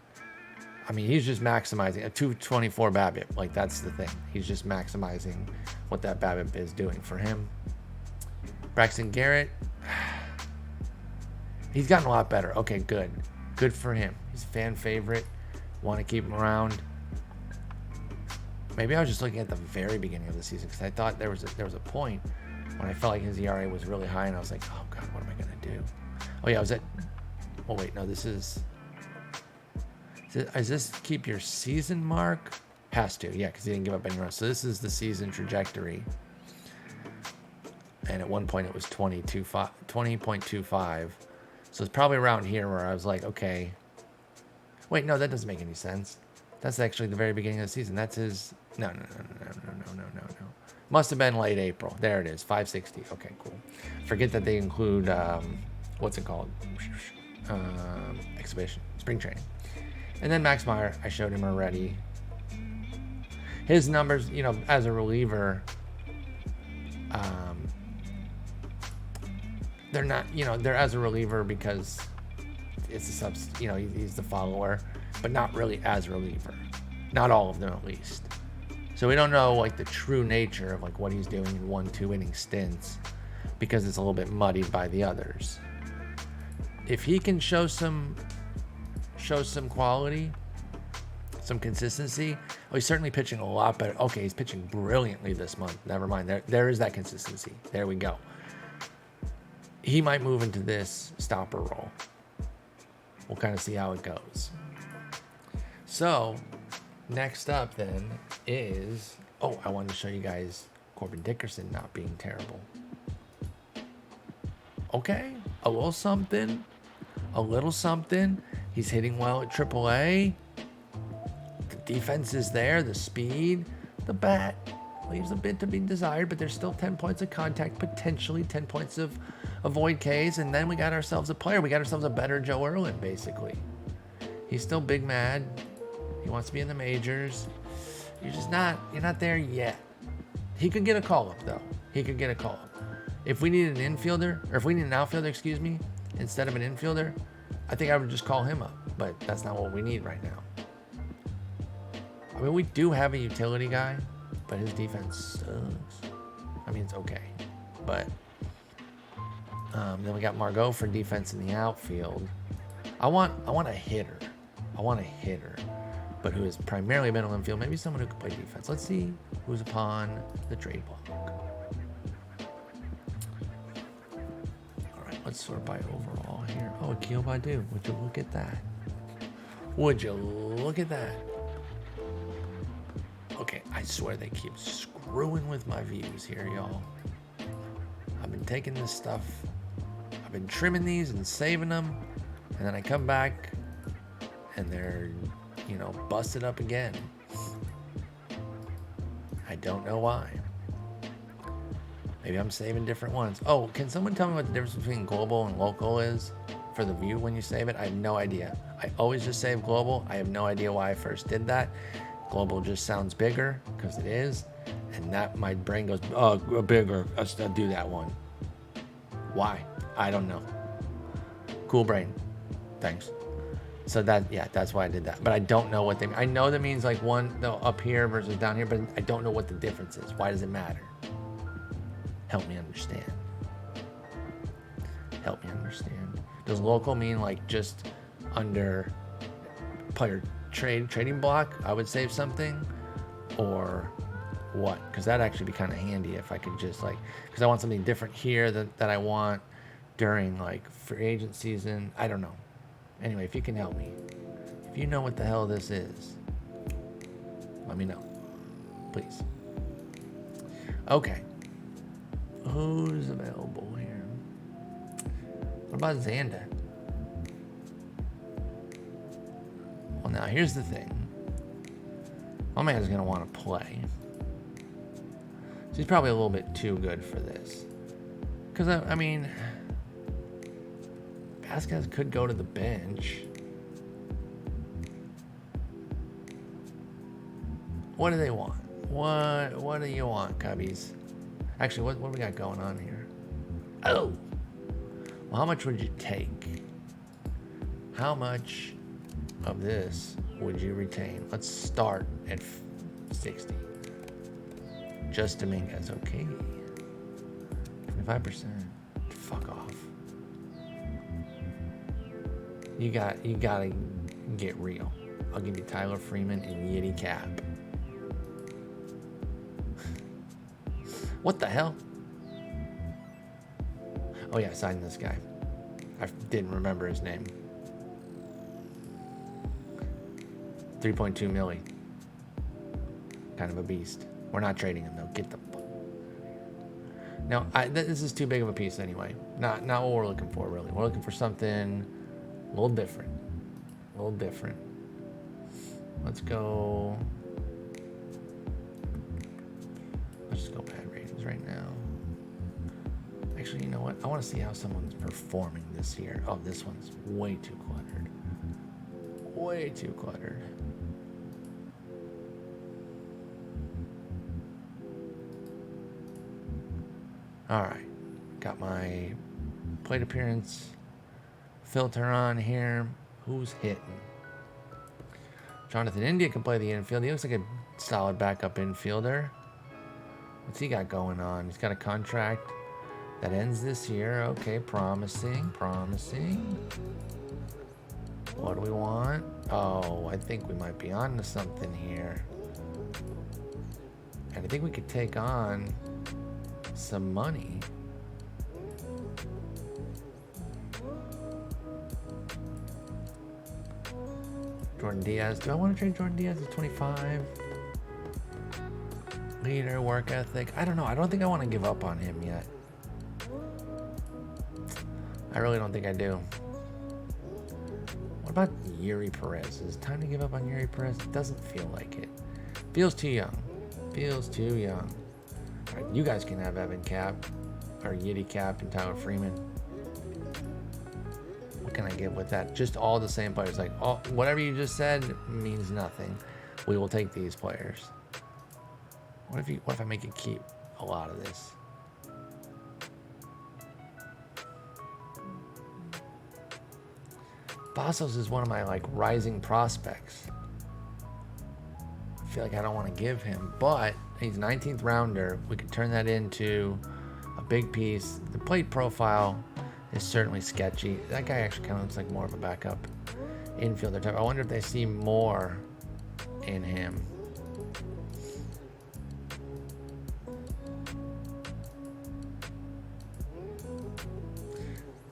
S1: He's just maximizing a 224 BABIP. Like, that's the thing. He's just maximizing what that BABIP is doing for him. Braxton Garrett, he's gotten a lot better. Okay, good. Good for him. He's a fan favorite. Want to keep him around. Maybe I was just looking at the very beginning of the season because I thought there was a point when I felt like his ERA was really high and I was like, oh God, what am I going to do? Oh yeah, I was at, oh wait, no, is this keep your season mark? Has to, yeah, because he didn't give up any runs. So this is the season trajectory. And at one point it was 20.25. So it's probably around here where I was like, okay. Wait, no, that doesn't make any sense. That's actually the very beginning of the season. That's his, no. Must have been late April. There it is, 560. Okay, cool. Forget that they include, what's it called? Exhibition, spring training. And then Max Meyer, I showed him already. His numbers, as a reliever, they're not, they're as a reliever because it's a he's the follower, but not really as a reliever. Not all of them, at least. So we don't know, like, the true nature of, like, what he's doing in 1-2 inning stints because it's a little bit muddied by the others. If he can show some quality, some consistency, he's certainly pitching a lot better. Okay, he's pitching brilliantly this month. Never mind. There is that consistency. There we go. He might move into this stopper role. We'll kind of see how it goes. So, next up then is, I wanted to show you guys Corbin Dickerson not being terrible. Okay, a little something. He's hitting well at AAA. The defense is there, the speed, the bat leaves a bit to be desired, but there's still 10 points of contact, potentially 10 points of avoid Ks, and then we got ourselves a player. We got ourselves a better Joe Erlin, basically. He's still big mad. He wants to be in the majors. You're not there yet. He could get a call-up, though. If we need an infielder, or if we need an outfielder, instead of an infielder, I think I would just call him up, but that's not what we need right now. We do have a utility guy, but his defense sucks. It's okay, but then we got Margot for defense in the outfield. I want a hitter, but who has primarily been on the field. Maybe someone who can play defense. Let's see who's upon the trade block. All right, let's sort by overall here. Oh, Akil Badu. Would you look at that? Okay, I swear they keep screwing with my views here, y'all. I've been taking this stuff, I've been trimming these and saving them, and then I come back and they're, busted up again. I don't know why. Maybe I'm saving different ones. Oh, can someone tell me what the difference between global and local is for the view when you save it? I have no idea. I always just save global. I have no idea why I first did that. Global just sounds bigger, because it is. And that, my brain goes, oh, bigger, I'll do that one. Why? I don't know. Cool brain. Thanks. So that's why I did that. But I don't know what they mean. I know that means like one up here versus down here, but I don't know what the difference is. Why does it matter? Help me understand. Help me understand. Does local mean like just under player trading block, I would save something? Or what? Because that'd actually be kind of handy if I could just like, because I want something different here that I want during like free agent season. I don't know. Anyway, if you can help me, if you know what the hell this is, let me know, please. Okay, who's available here? What about Xander? Well, now here's the thing. My man's gonna want to play. So he's probably a little bit too good for this. Because I mean, Vasquez could go to the bench. What do they want? What do you want, Cubbies? Actually, what do we got going on here? Oh! Well, how much would you take? How much of this would you retain? Let's start at 60. Just Dominguez, okay. 25%. Fuck off. You gotta get real. I'll give you Tyler Freeman and Yiddy Cap. What the hell? Oh yeah, sign this guy. I didn't remember his name. 3.2 milli. Kind of a beast. We're not trading him though. Get the fuck. Now, this is too big of a piece anyway. Not what we're looking for really. We're looking for something a little different. A little different. Let's go. Let's just go bad ratings right now. Actually, you know what? I want to see how someone's performing this year. Oh, this one's way too cluttered. Way too cluttered. All right. Got my plate appearance filter on here. Who's hitting? Jonathan India can play the infield. He looks like a solid backup infielder. What's he got going on? He's got a contract that ends this year. Okay, promising, promising. What do we want? Oh, I think we might be on to something here. And I think we could take on some money. Jordan Diaz. Do I want to trade Jordan Diaz at 25? Leader, work ethic. I don't know. I don't think I want to give up on him yet. I really don't think I do. What about Yuri Perez? Is it time to give up on Yuri Perez? It doesn't feel like it. Feels too young. Feels too young. All right, you guys can have Evan Cap, or Yiddy Cap, and Tyler Freeman. What can I give with that? Just all the same players. Like, whatever you just said means nothing. We will take these players. What if I make you keep a lot of this? Bassos is one of my like rising prospects. I feel like I don't want to give him, but he's 19th rounder. We could turn that into a big piece. The plate profile is certainly sketchy. That guy actually kind of looks like more of a backup infielder type. I wonder if they see more in him.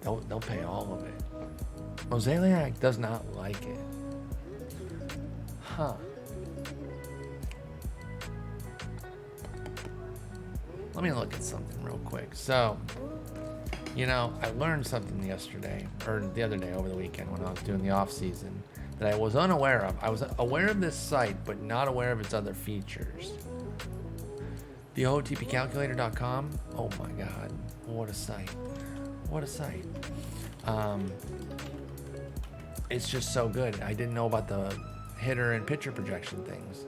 S1: They'll pay all of it. Mozeliak does not like it. Huh. Let me look at something real quick. So, you know, I learned something yesterday, or the other day over the weekend when I was doing the off season, that I was unaware of. I was aware of this site, but not aware of its other features. The OOTPcalculator.com. Oh my God. What a site. What a site. It's just so good. I didn't know about the hitter and pitcher projection things.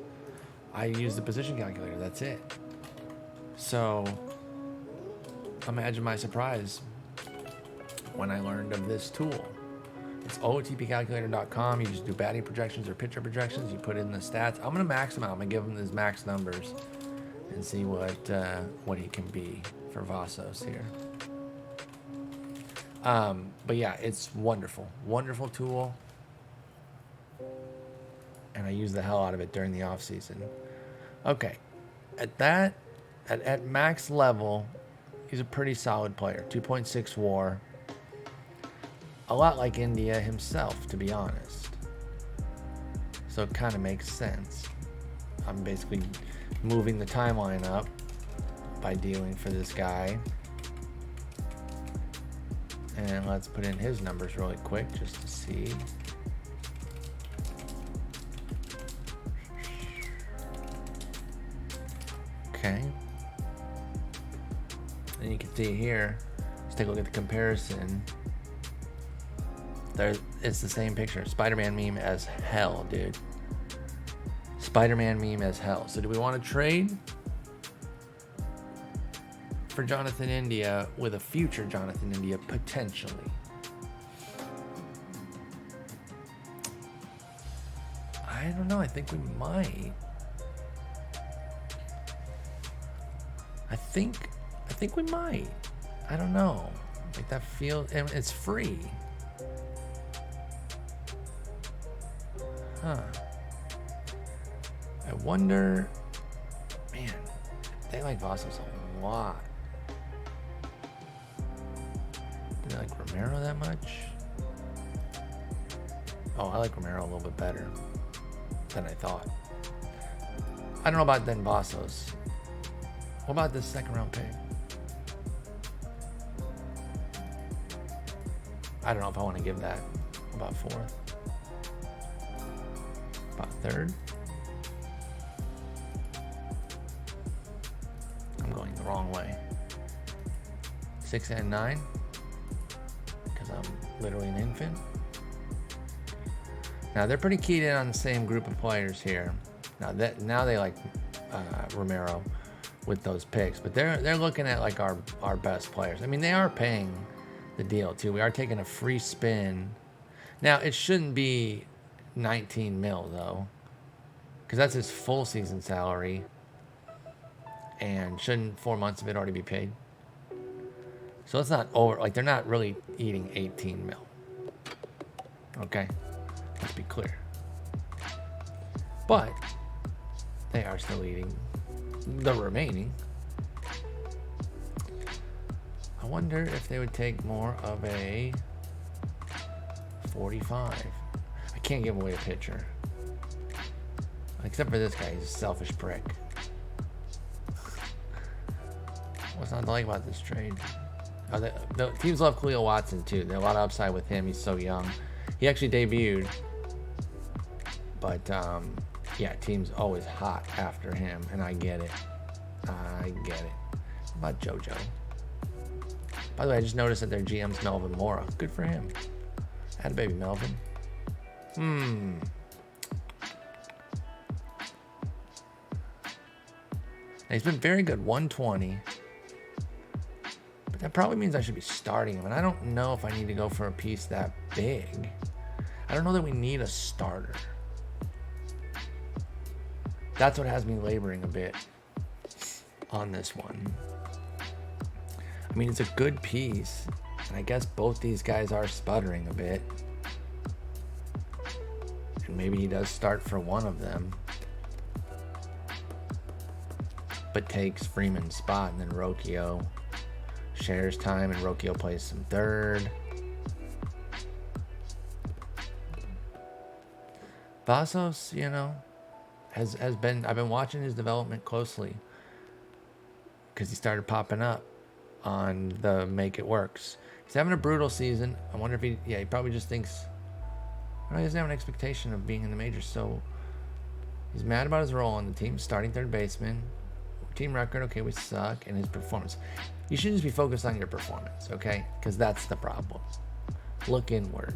S1: I use the position calculator. That's it. So imagine my surprise when I learned of this tool. It's OOTPcalculator.com. You just do batting projections or pitcher projections. You put in the stats. I'm going to max them out. I'm going to give him his max numbers and see what he can be for Vasos here. But yeah, it's wonderful. Wonderful tool. And I use the hell out of it during the off season. Okay. At max level, he's a pretty solid player. 2.6 WAR. A lot like India himself, to be honest. So it kind of makes sense. I'm basically moving the timeline up by dealing for this guy. And let's put in his numbers really quick just to see. Okay. And you can see here, let's take a look at the comparison. It's the same picture. Spider-Man meme as hell, dude. Spider-Man meme as hell. So do we want to trade for Jonathan India with a future Jonathan India potentially? I don't know. I think we might. I think we might. I don't know. Like that feels, and it's free. Huh. I wonder, man, they like Vasos a lot. Do they like Romero that much? Oh, I like Romero a little bit better than I thought. I don't know about then Vasos. What about this second round pick? I don't know if I want to give that. About fourth? About third? I'm going the wrong way. 6 and 9? Because I'm literally an infant. Now they're pretty keyed in on the same group of players here. Now they like Romero with those picks, but they're looking at like our best players. I mean, they are paying the deal too. We are taking a free spin. Now it shouldn't be 19 mil though, because that's his full season salary. And shouldn't 4 months of it already be paid? So it's not over. Like they're not really eating 18 mil. Okay, let's be clear. But they are still eating the remaining. I wonder if they would take more of a 45. I can't give away a pitcher. Except for this guy, he's a selfish prick. What's not to like about this trade? Oh, the teams love Khalil Watson too. There's a lot of upside with him. He's so young. He actually debuted. But yeah, teams always hot after him, and I get it. I get it. What about JoJo? By the way, I just noticed that their GM's Melvin Mora. Good for him. Had a baby, Melvin. Now, he's been very good, 120. But that probably means I should be starting him, and I don't know if I need to go for a piece that big. I don't know that we need a starter. That's what has me laboring a bit on this one. I mean, it's a good piece, and I guess both these guys are sputtering a bit. And maybe he does start for one of them, but takes Freeman's spot, and then Rocchio shares time, and Rocchio plays some third. Vasos, you know, has been, I've been watching his development closely because he started popping up on the Make It Works. He's having a brutal season. I wonder if he probably just thinks, he doesn't have an expectation of being in the majors, so he's mad about his role on the team, starting third baseman. Team record, okay, we suck, and his performance. You shouldn't just be focused on your performance, okay? Because that's the problem. Look inward.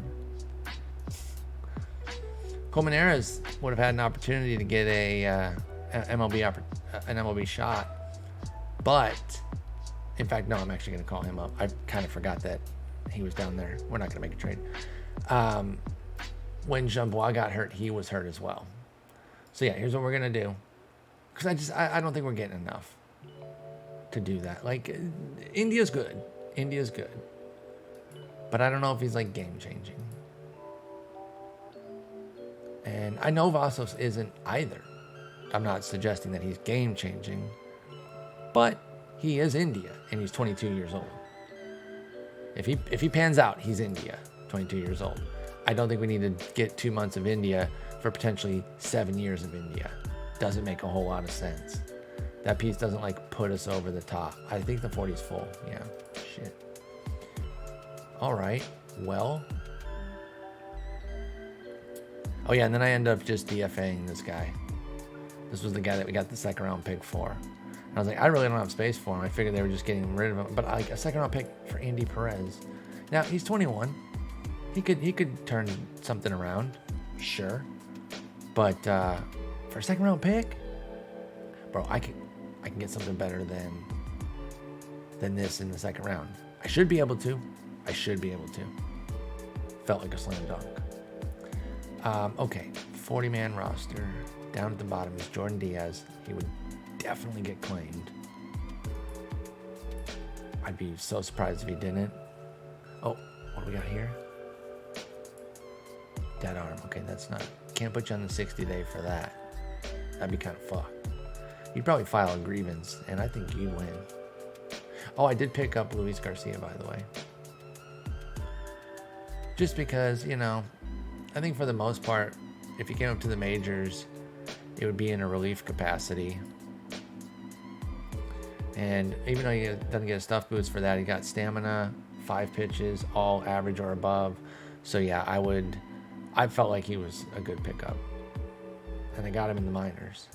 S1: Ramirez would have had an opportunity to get an MLB shot But, in fact, no, I'm actually going to call him up. I kind of forgot that he was down there. We're not going to make a trade. When Jambois got hurt, he was hurt as well. So, yeah, here's what we're going to do. Because I don't think we're getting enough to do that. Like, India's good. India's good. But I don't know if he's, like, game-changing. And I know Vasos isn't either. I'm not suggesting that he's game-changing. But he is India, and he's 22 years old. If he pans out, he's India, 22 years old. I don't think we need to get 2 months of India for potentially 7 years of India. Doesn't make a whole lot of sense. That piece doesn't, like, put us over the top. I think the 40's full. Yeah, shit. All right, well. Oh, yeah, and then I end up just DFAing this guy. This was the guy that we got the second round pick for. And I was like, I really don't have space for him. I figured they were just getting rid of him. But like a second round pick for Andy Perez. Now, he's 21. He could turn something around. Sure. But for a second round pick, bro, I can get something better than this in the second round. I should be able to. Felt like a slam dunk. Okay, 40-man roster. Down at the bottom is Jordan Diaz. He would definitely get claimed. I'd be so surprised if he didn't. Oh, what do we got here? Dead arm. Okay, that's not... Can't put you on the 60-day for that. That'd be kind of fucked. You'd probably file a grievance, and I think you'd win. Oh, I did pick up Louise Garcia, by the way. Just because, you know, I think for the most part, if he came up to the majors, it would be in a relief capacity. And even though he doesn't get a stuff boost for that, he got stamina, 5 pitches, all average or above. So yeah, I felt like he was a good pickup. And I got him in the minors.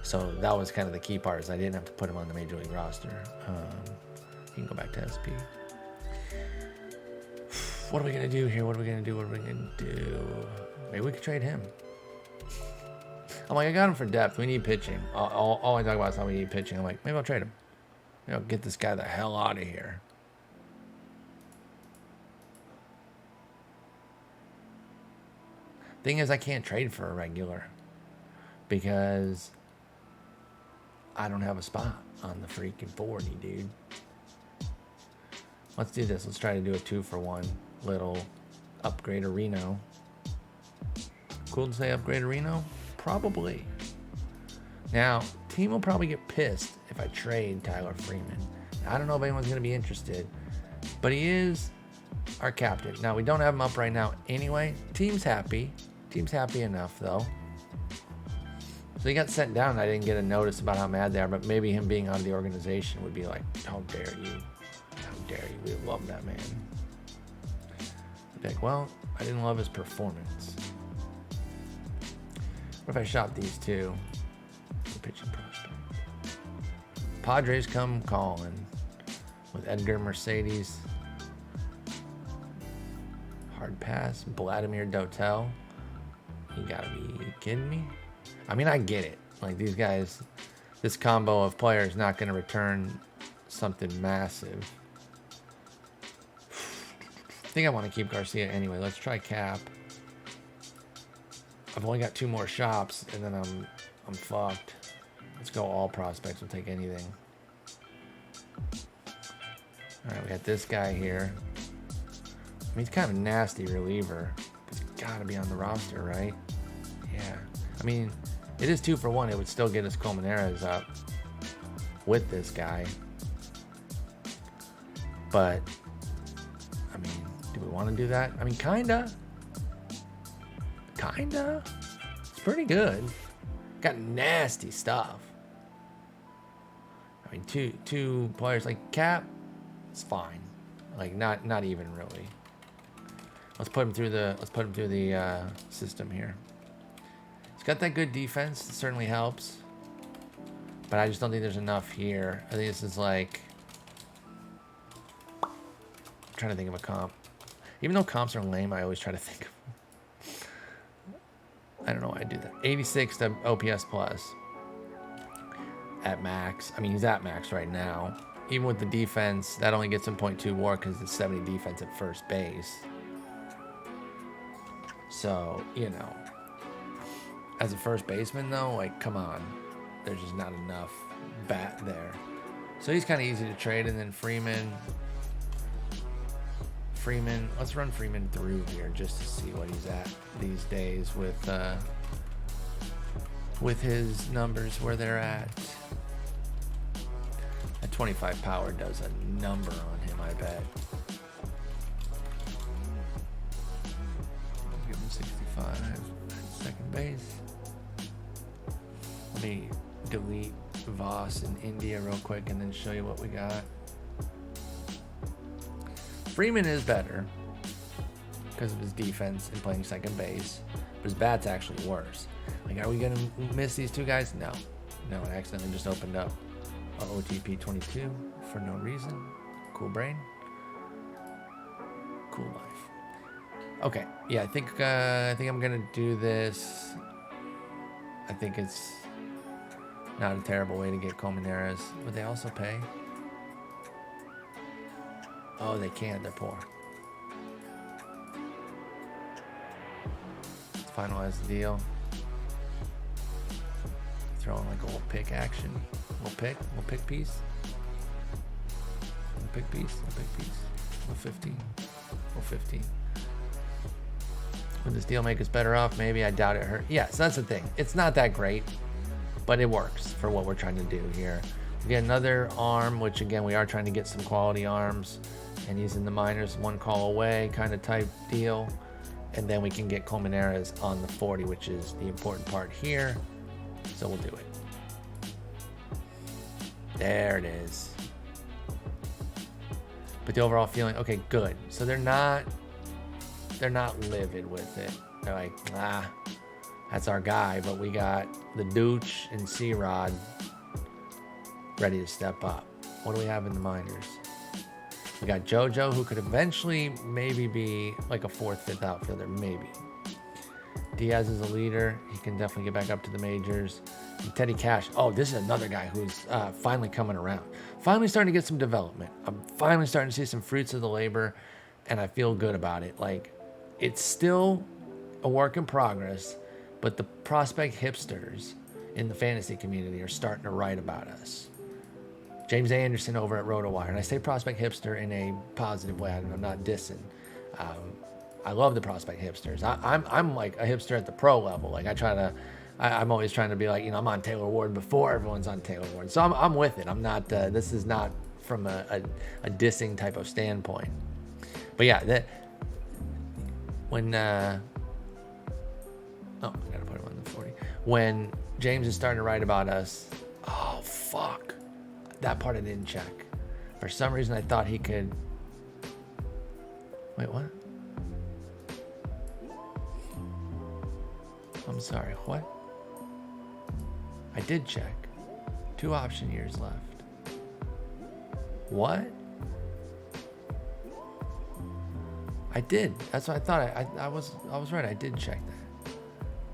S1: So that was kind of the key part, is I didn't have to put him on the major league roster. You can go back to SP. What are we going to do here? Maybe we could trade him. I'm like, I got him for depth. We need pitching. All I talk about is how we need pitching. I'm like, maybe I'll trade him. Maybe I'll get this guy the hell out of here. Thing is, I can't trade for a regular because I don't have a spot on the freaking 40, dude. Let's do this. Let's try to do a 2-for-1 little upgrade of Reno. Cool to say upgrade of Reno? Probably. Now, team will probably get pissed if I trade Tyler Freeman. I don't know if anyone's going to be interested, but he is our captain. Now, we don't have him up right now anyway. Team's happy. Team's happy enough, though. So he got sent down. I didn't get a notice about how mad they are, but maybe him being out of the organization would be like, how dare you? How dare you? We love that man. I'd be like, well, I didn't love his performance. What if I shop these two? The pitching prospect. Padres come calling with Edgar Mercedes. Hard pass. Vladimir Dotel. You gotta be kidding me. I mean, I get it. Like, these guys, this combo of players not going to return something massive. I think I want to keep Garcia anyway. Let's try Cap. I've only got 2 more shops, and then I'm fucked. Let's go all prospects. We'll take anything. All right, we got this guy here. I mean, he's kind of a nasty reliever. He's got to be on the roster, right? Yeah. I mean, it is 2-for-1. It would still get us Colmenares up with this guy. But, I mean, do we want to do that? I mean, kinda. It's pretty good. Got nasty stuff. I mean, two players like Cap, it's fine. Like, not even really. Let's put him through the system here. He's got that good defense. It certainly helps. But I just don't think there's enough here. I think this is like... I'm trying to think of a comp. Even though comps are lame, I always try to think of... I don't know why I do that. 86 to OPS plus. at max. I mean, he's at max right now. Even with the defense, that only gets him 0.2 WAR because it's 70 defense at first base. So, you know, as a first baseman, though, like, come on. There's just not enough bat there. So he's kind of easy to trade. And then Freeman, let's run Freeman through here just to see what he's at these days with his numbers where they're at. At 25 power does a number on him, I bet. I'll give him 65 at second base. Let me delete Voss and India real quick and then show you what we got. Freeman is better because of his defense and playing second base, but his bat's actually worse. Like, are we going to miss these two guys? No. No, it accidentally just opened up OOTP 22 for no reason. Cool brain. Cool life. Okay, yeah, I think I'm going to do this. I think it's not a terrible way to get Colmenares. Would they also pay? Oh, they can't. They're poor. Let's finalize the deal. Throw in like a little pick action. Little pick piece. Little pick piece. Little 15. Little 15. Would this deal make us better off? Maybe. I doubt it hurt. Yes, that's the thing. It's not that great, but it works for what we're trying to do here. We get another arm, which again, we are trying to get some quality arms, and he's in the minors, one call away kind of type deal. And then we can get Colmenares on the 40, which is the important part here. So we'll do it. There it is. But the overall feeling, okay, good. So they're not livid with it. They're like, that's our guy. But we got the Dooch and C-Rod ready to step up. What do we have in the minors? We got JoJo, who could eventually maybe be like a 4th, 5th outfielder, maybe. Diaz is a leader. He can definitely get back up to the majors. And Teddy Cash. Oh, this is another guy who's finally coming around. Finally starting to get some development. I'm finally starting to see some fruits of the labor, and I feel good about it. Like, it's still a work in progress, but the prospect hipsters in the fantasy community are starting to write about us. James Anderson over at RotoWire. And I say prospect hipster in a positive way. I'm not dissing. I love the prospect hipsters. I'm like a hipster at the pro level. Like I'm always trying to be like, I'm on Taylor Ward before everyone's on Taylor Ward. So I'm with it. I'm not, this is not from a dissing type of standpoint. But yeah, when, I gotta put him on the 40. When James is starting to write about us, oh, fuck. That part I didn't check. For some reason, I thought he could. Wait, what? I'm sorry, what? I did check. 2 option years left. What? I did. That's what I thought. I was right. I did check that.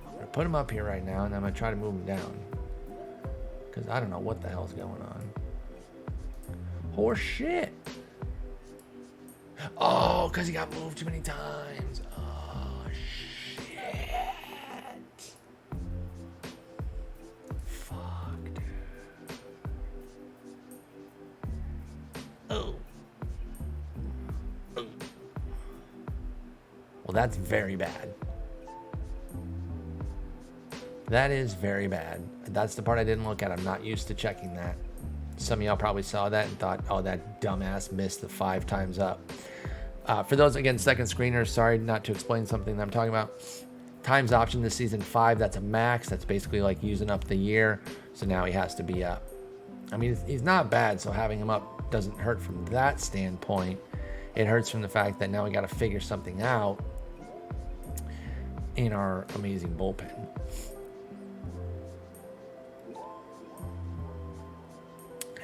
S1: I'm gonna put him up here right now, and I'm gonna try to move him down. Because I don't know what the hell's going on. Horse shit. Oh, because he got moved too many times. Oh, shit. Fuck, dude. Oh. Well, that's very bad. That is very bad. That's the part I didn't look at. I'm not used to checking that. Some of y'all probably saw that and thought, oh, that dumbass missed the 5 times up. For those, again, second screeners, sorry not to explain something that I'm talking about. Times option this season 5, that's a max. That's basically like using up the year. So now he has to be up. I mean, he's not bad, so having him up doesn't hurt from that standpoint. It hurts from the fact that now we got to figure something out in our amazing bullpen.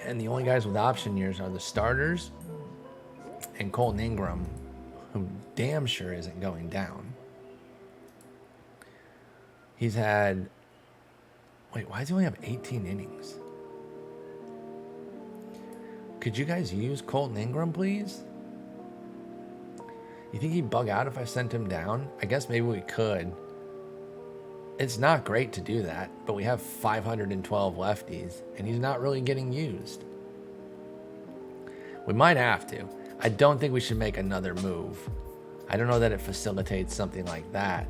S1: And the only guys with option years are the starters and Colton Ingram, who damn sure isn't going down. He's had... Wait, why does he only have 18 innings? Could you guys use Colton Ingram, please? You think he'd bug out if I sent him down? I guess maybe we could. It's not great to do that, but we have 512 lefties, and he's not really getting used. We might have to. I don't think we should make another move. I don't know that it facilitates something like that.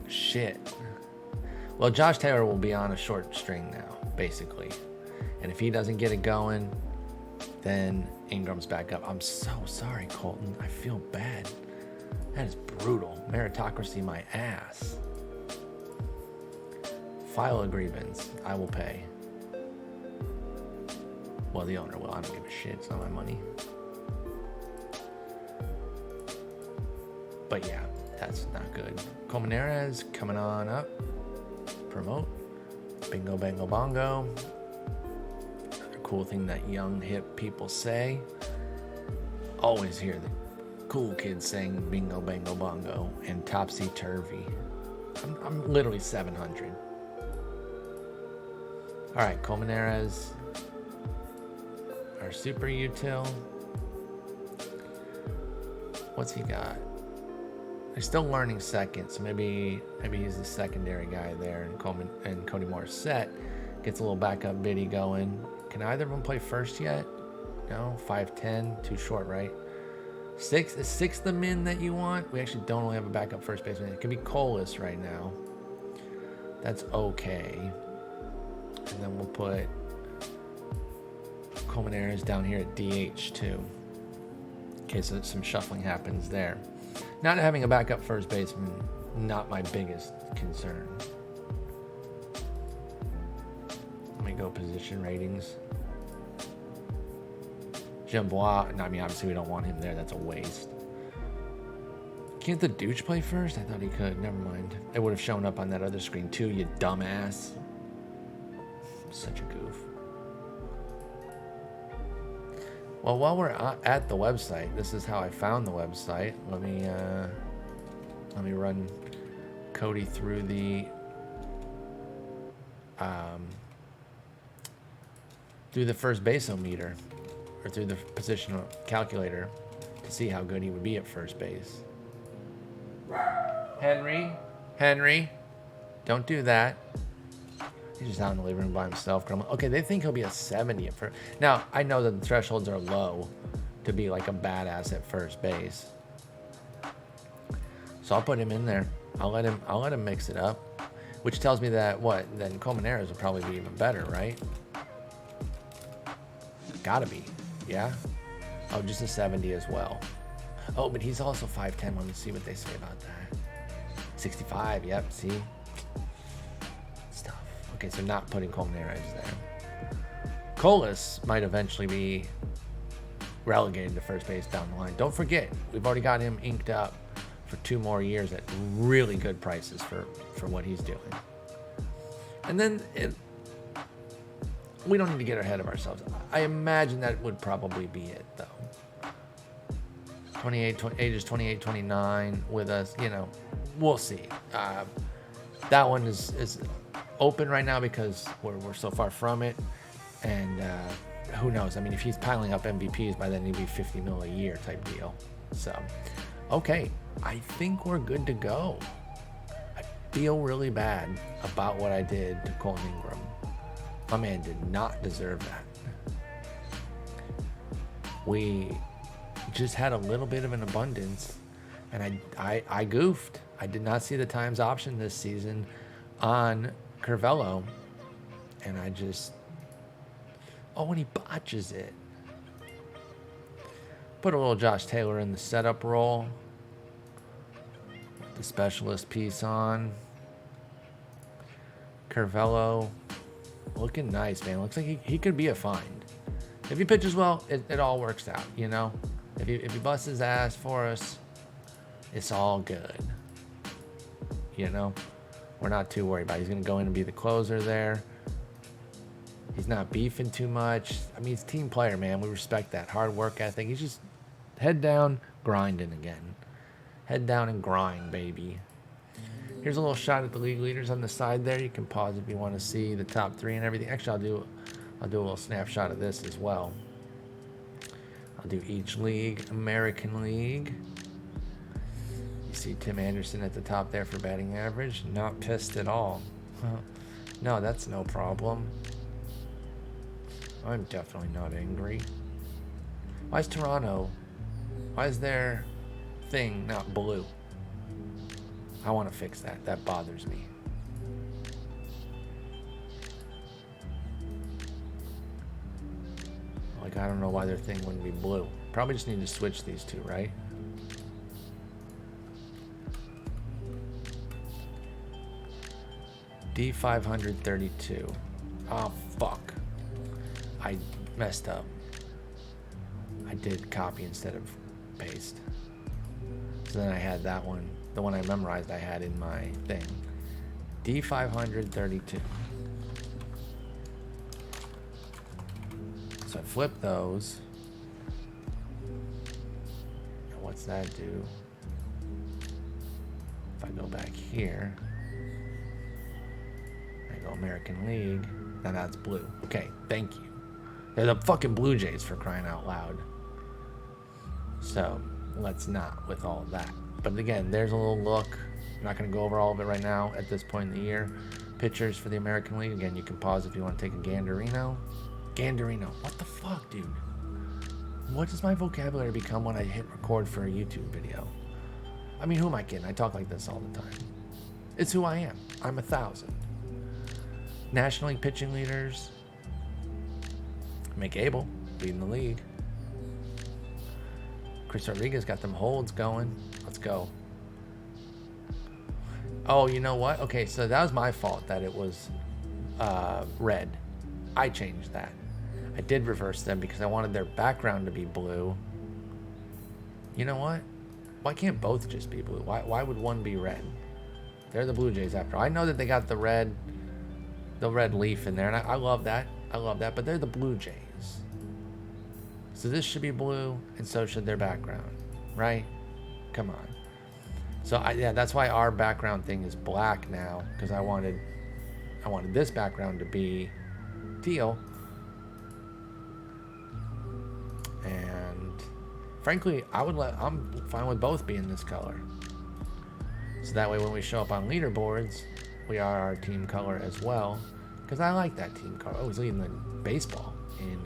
S1: Shit. Well, Josh Taylor will be on a short string now, basically. And if he doesn't get it going, then Ingram's back up. I'm so sorry, Colton. I feel bad. That is brutal. Meritocracy my ass. File a grievance. I will pay. Well, the owner will. I don't give a shit. It's not my money. But yeah, that's not good. Ramirez coming on up. Promote. Bingo, bango, bongo. Another cool thing that young, hip people say. Always hear the cool kids saying bingo, bango, bongo and topsy-turvy. I'm literally 700. All right, Ramirez. Our super util. What's he got? They're still learning second, so maybe he's the secondary guy there. And Coleman and Cody Morissette gets a little backup biddy going. Can either of them play first yet? No, 5'10", too short, right? Is 6 the min that you want? We actually don't only have a backup first baseman. It could be Colas right now. That's okay. And then we'll put Ramirez down here at DH too, in case some shuffling happens there. Not having a backup first baseman, not my biggest concern. Let me go position ratings. Jambois, I mean, obviously we don't want him there. That's a waste. Can't the douche play first? I thought he could. Never mind. It would have shown up on that other screen too, you dumbass. Such a goof. Well, while we're at the website, this is how I found the website. Let me run Cody through the first base-o-meter, or through the positional calculator, to see how good he would be at first base. Henry, don't do that. He's just out in the living room by himself. Okay, they think he'll be a 70 at first. Now, I know that the thresholds are low to be like a badass at first base. So I'll put him in there. I'll let him mix it up. Which tells me that then Ramirez will probably be even better, right? Gotta be. Yeah? Oh, just a 70 as well. Oh, but he's also 5'10". Let me see what they say about that. 65, yep, see? Okay, so not putting Ramirez there. Colas might eventually be relegated to first base down the line. Don't forget, we've already got him inked up for 2 more years at really good prices for what he's doing. And then we don't need to get ahead of ourselves. I imagine that would probably be it, though. Ages 28, 29 with us, we'll see. That one is open right now because we're so far from it, and who knows? I mean, if he's piling up MVPs by then, he'd be 50 mil a year type deal. So, okay, I think we're good to go. I feel really bad about what I did to Colton Ingram. My man did not deserve that. We just had a little bit of an abundance, and I goofed. I did not see the times option this season on Curvelo, and I just when he botches it. Put a little Josh Taylor in the setup role, the specialist piece on. Curvelo looking nice, man. Looks like he could be a find. If he pitches well, it all works out, If he busts his ass for us, it's all good. We're not too worried about it. He's going to go in and be the closer there. He's not beefing too much. I mean, he's a team player, man. We respect that. Hard work ethic. He's just head down, grinding again. Head down and grind, baby. Here's a little shot at the league leaders on the side there. You can pause if you want to see the top 3 and everything. Actually, I'll do I'll do a little snapshot of this as well. I'll do each league. American League. You see Tim Anderson at the top there for batting average. Not pissed at all. No, that's no problem. I'm definitely not angry. Why is Toronto? Why is their thing not blue? I want to fix that. That bothers me. Like, I don't know why their thing wouldn't be blue. Probably just need to switch these two, right? D532. Oh, fuck. I messed up. I did copy instead of paste. So then I had that one. The one I memorized I had in my thing. D532. So I flip those. And what's that do? If I go back here, I go American League, now that's blue. Okay, thank you. They're the fucking Blue Jays, for crying out loud. So let's not with all of that. But again, there's a little look. I'm not going to go over all of it right now at this point in the year. Pictures for the American League. Again, you can pause if you want to take a Ganderino. Ganderino. What the fuck, dude? What does my vocabulary become when I hit record for a YouTube video? I mean, who am I kidding? I talk like this all the time. It's who I am. I'm 1,000. National League pitching leaders. McAble leading the league. Chris Rodriguez got them holds going. Let's go. Oh, you know what? Okay, so that was my fault that it was red. I changed that. I did reverse them because I wanted their background to be blue. You know what? Why can't both just be blue? Why would one be red? They're the Blue Jays after all. I know that they got the red leaf in there, and I love that. I love that, but they're the Blue Jays. So this should be blue, and so should their background, right? Come on. So yeah, that's why our background thing is black now, because I wanted this background to be teal. And frankly, I'm fine with both being this color. So that way when we show up on leaderboards, we are our team color as well. Because I like that team color. Oh, he's leading the baseball in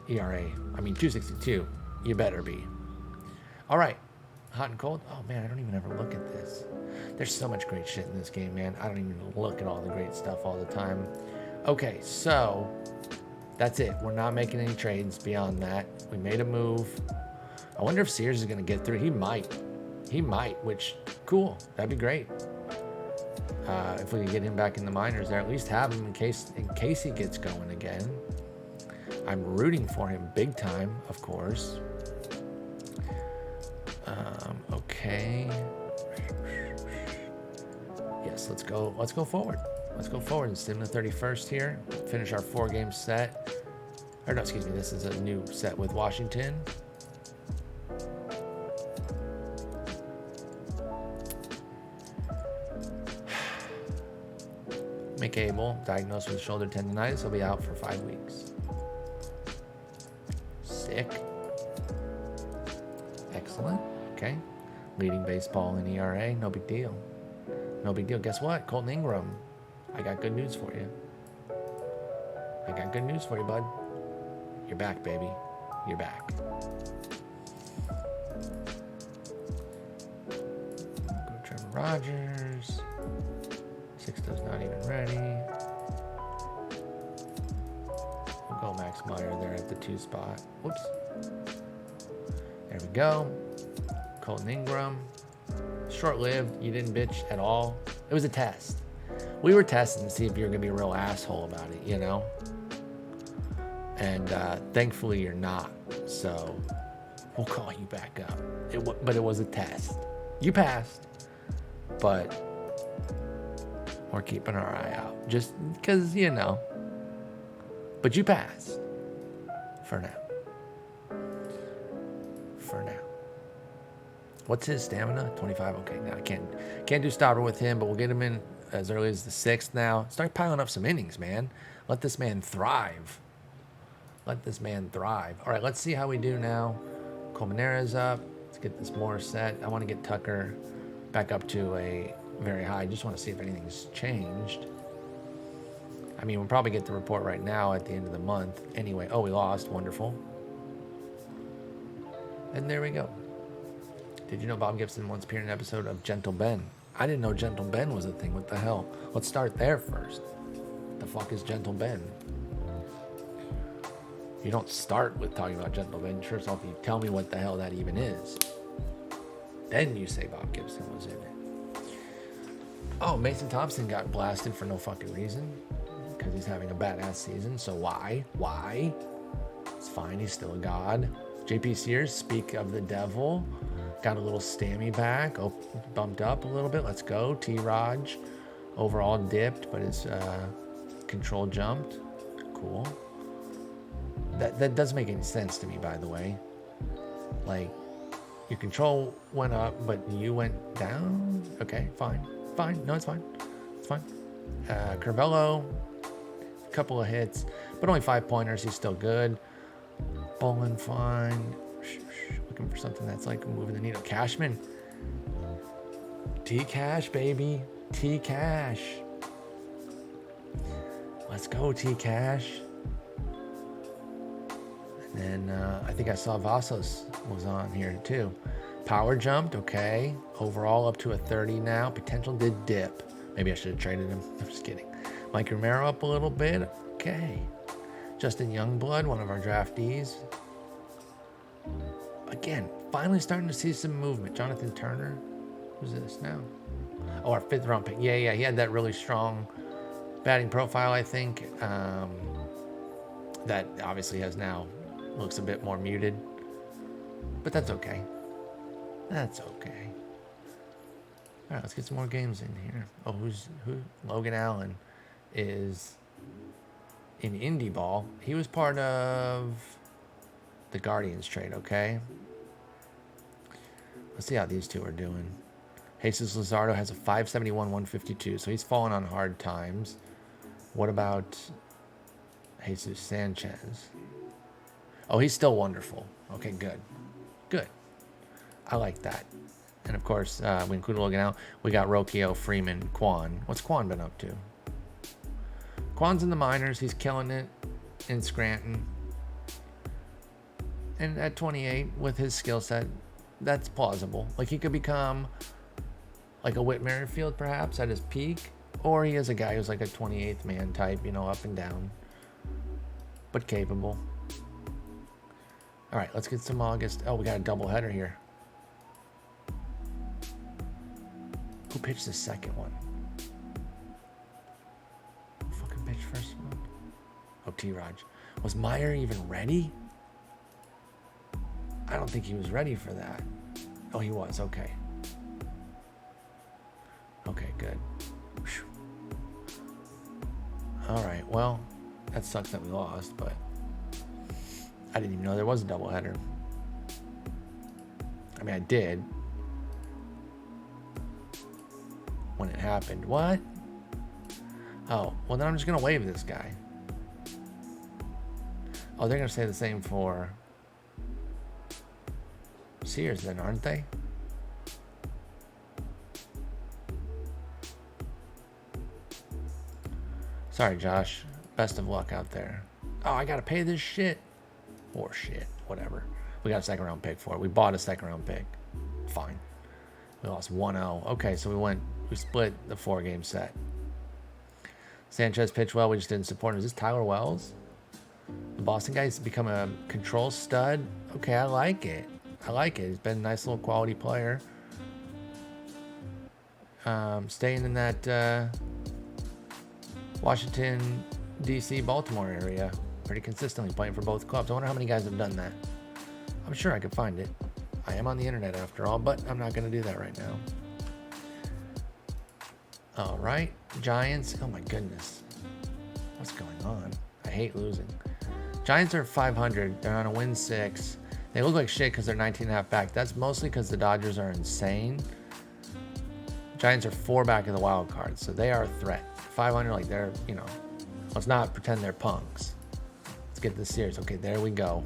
S1: ERA. I mean, 262. You better be. All right. Hot and cold. Oh, man, I don't even ever look at this. There's so much great shit in this game, man. I don't even look at all the great stuff all the time. Okay, so that's it. We're not making any trades beyond that. We made a move. I wonder if Sears is going to get through. He might. He might, which, cool. That'd be great. If we can get him back in the minors there, at least have him in case he gets going again. I'm rooting for him big time, of course. Okay. Yes, let's go forward. Let's go forward and sim the 31st here. Finish our 4-game set. Or no, excuse me, this is a new set with Washington. McAble, diagnosed with shoulder tendonitis, he'll be out for 5 weeks. Sick. Excellent. Okay. Leading baseball in ERA, no big deal. No big deal. Guess what? Colton Ingram. I got good news for you. Bud. You're back, baby. You're back. Go Trevor Rogers. Sixto's not even ready. We'll go Max Meyer there at the 2 spot. Whoops. There we go. Colton Ingram. Short-lived. You didn't bitch at all. It was a test. We were testing to see if you're going to be a real asshole about it, you know? And thankfully you're not. So we'll call you back up. But it was a test. You passed. But we're keeping our eye out. Just because, you know. But you passed. For now. What's his stamina? 25. Okay, now I can't do stopper with him, but we'll get him in as early as the 6th now. Start piling up some innings, man. Let this man thrive. Let this man thrive. All right, let's see how we do now. Colmenares up. Let's get this more set. I want to get Tucker back up to a very high. Just want to see if anything's changed. I mean, we'll probably get the report right now at the end of the month. Anyway, oh, we lost. Wonderful. And there we go. Did you know Bob Gibson once appeared in an episode of Gentle Ben? I didn't know Gentle Ben was a thing. What the hell? Let's start there first. What the fuck is Gentle Ben? You don't start with talking about Gentle Ben. First off, you tell me what the hell that even is. Then you say Bob Gibson was in it. Oh, Mason Thompson got blasted for no fucking reason. Because he's having a badass season. So why? Why? It's fine. He's still a god. JP Sears, speak of the devil. Got a little stammy back. Oh, bumped up a little bit. Let's go. T-Raj. Overall dipped, but his control jumped. Cool. That doesn't make any sense to me, by the way. Like, your control went up, but you went down? Okay, fine. Fine. No, it's fine. It's fine. Curvello, a couple of hits, but only 5-pointers. He's still good. Bowling fine. Looking for something that's like moving the needle. Cashman. T-Cash, baby. T-Cash. Let's go, T-Cash. And then I think I saw Vasos was on here too. Power jumped, okay. Overall up to a 30 now. Potential did dip. Maybe I should have traded him. I'm just kidding. Mike Romero up a little bit. Okay. Justin Youngblood, one of our draftees. Again, finally starting to see some movement. Jonathan Turner. Who's this now? Oh, our 5th round pick. Yeah. He had that really strong batting profile, I think. That obviously has now looks a bit more muted. But that's okay. That's okay. All right, let's get some more games in here. Oh, who? Logan Allen is in indie ball. He was part of the Guardians trade, okay? Let's see how these two are doing. Jesus Luzardo has a 571, 152, so he's fallen on hard times. What about Jesus Sanchez? Oh, he's still wonderful. Okay, good. Good. I like that. And of course, we include Logan Allen. We got Rokio, Freeman, Quan. What's Quan been up to? Quan's in the minors. He's killing it in Scranton. And at 28, with his skill set, that's plausible. Like, he could become like a Whit Merrifield, perhaps, at his peak. Or he is a guy who's like a 28th man type, you know, up and down. But capable. All right, let's get some August. Oh, we got a doubleheader here. Who pitched the second one? Who fucking pitched first one? Oh, T-Raj. Was Meyer even ready? I don't think he was ready for that. Oh, he was. Okay. Okay, good. Whew. All right, well, that sucks that we lost, but I didn't even know there was a doubleheader. I mean, I did. When it happened. What? Oh, well then I'm just going to waive this guy. Oh, they're going to say the same for Sears then, aren't they? Sorry, Josh. Best of luck out there. Oh, I got to pay this shit. Or shit. Whatever. We got a 2nd round pick for it. We bought a 2nd round pick. Fine. We lost 1-0. Okay, so we split the 4-game set. Sanchez pitched well. We just didn't support him. Is this Tyler Wells? The Boston guy's become a control stud. Okay, I like it. I like it. He's been a nice little quality player. Staying in that Washington, D.C., Baltimore area pretty consistently, playing for both clubs. I wonder how many guys have done that. I'm sure I could find it. I am on the internet after all, but I'm not going to do that right now. All right, Giants. Oh my goodness, what's going on? I hate losing. Giants are 500. They're on a win 6. They look like shit because they're 19.5 back. That's mostly because the Dodgers are insane. Giants are 4 back in the wild card, so they are a threat. 500, like they're, you know, Let's not pretend they're punks. Let's get this Sears. Okay, there we go.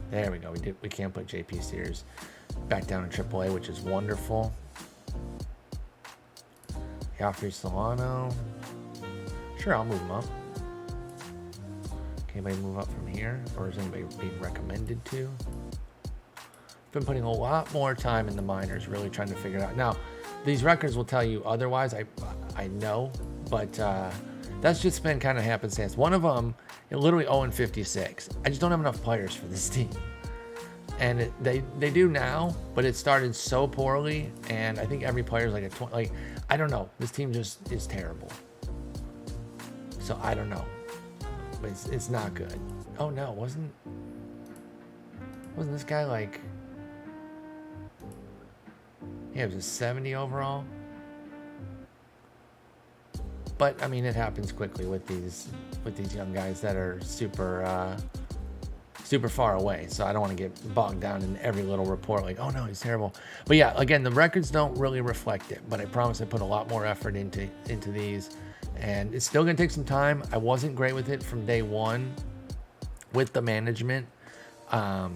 S1: There we go. We can't put JP Sears back down in AAA, which is wonderful. Joffrey Solano. Sure, I'll move him up. Can anybody move up from here? Or is anybody being recommended to? Been putting a lot more time in the minors, really trying to figure it out. Now, these records will tell you otherwise. I know, but that's just been kind of happenstance. One of them, literally 0-56. I just don't have enough players for this team. And they do now, but it started so poorly, and I think every player is like a 20. Like, I don't know. This team just is terrible. So I don't know. But it's not good. Oh no, wasn't this guy like? Yeah, it was a 70 overall. But I mean, it happens quickly with these young guys that are super far away. So I don't want to get bogged down in every little report like, oh no, he's terrible. But yeah, again, the records don't really reflect it. But I promise I put a lot more effort into these, and it's still gonna take some time. I wasn't great with it from day one with the management. I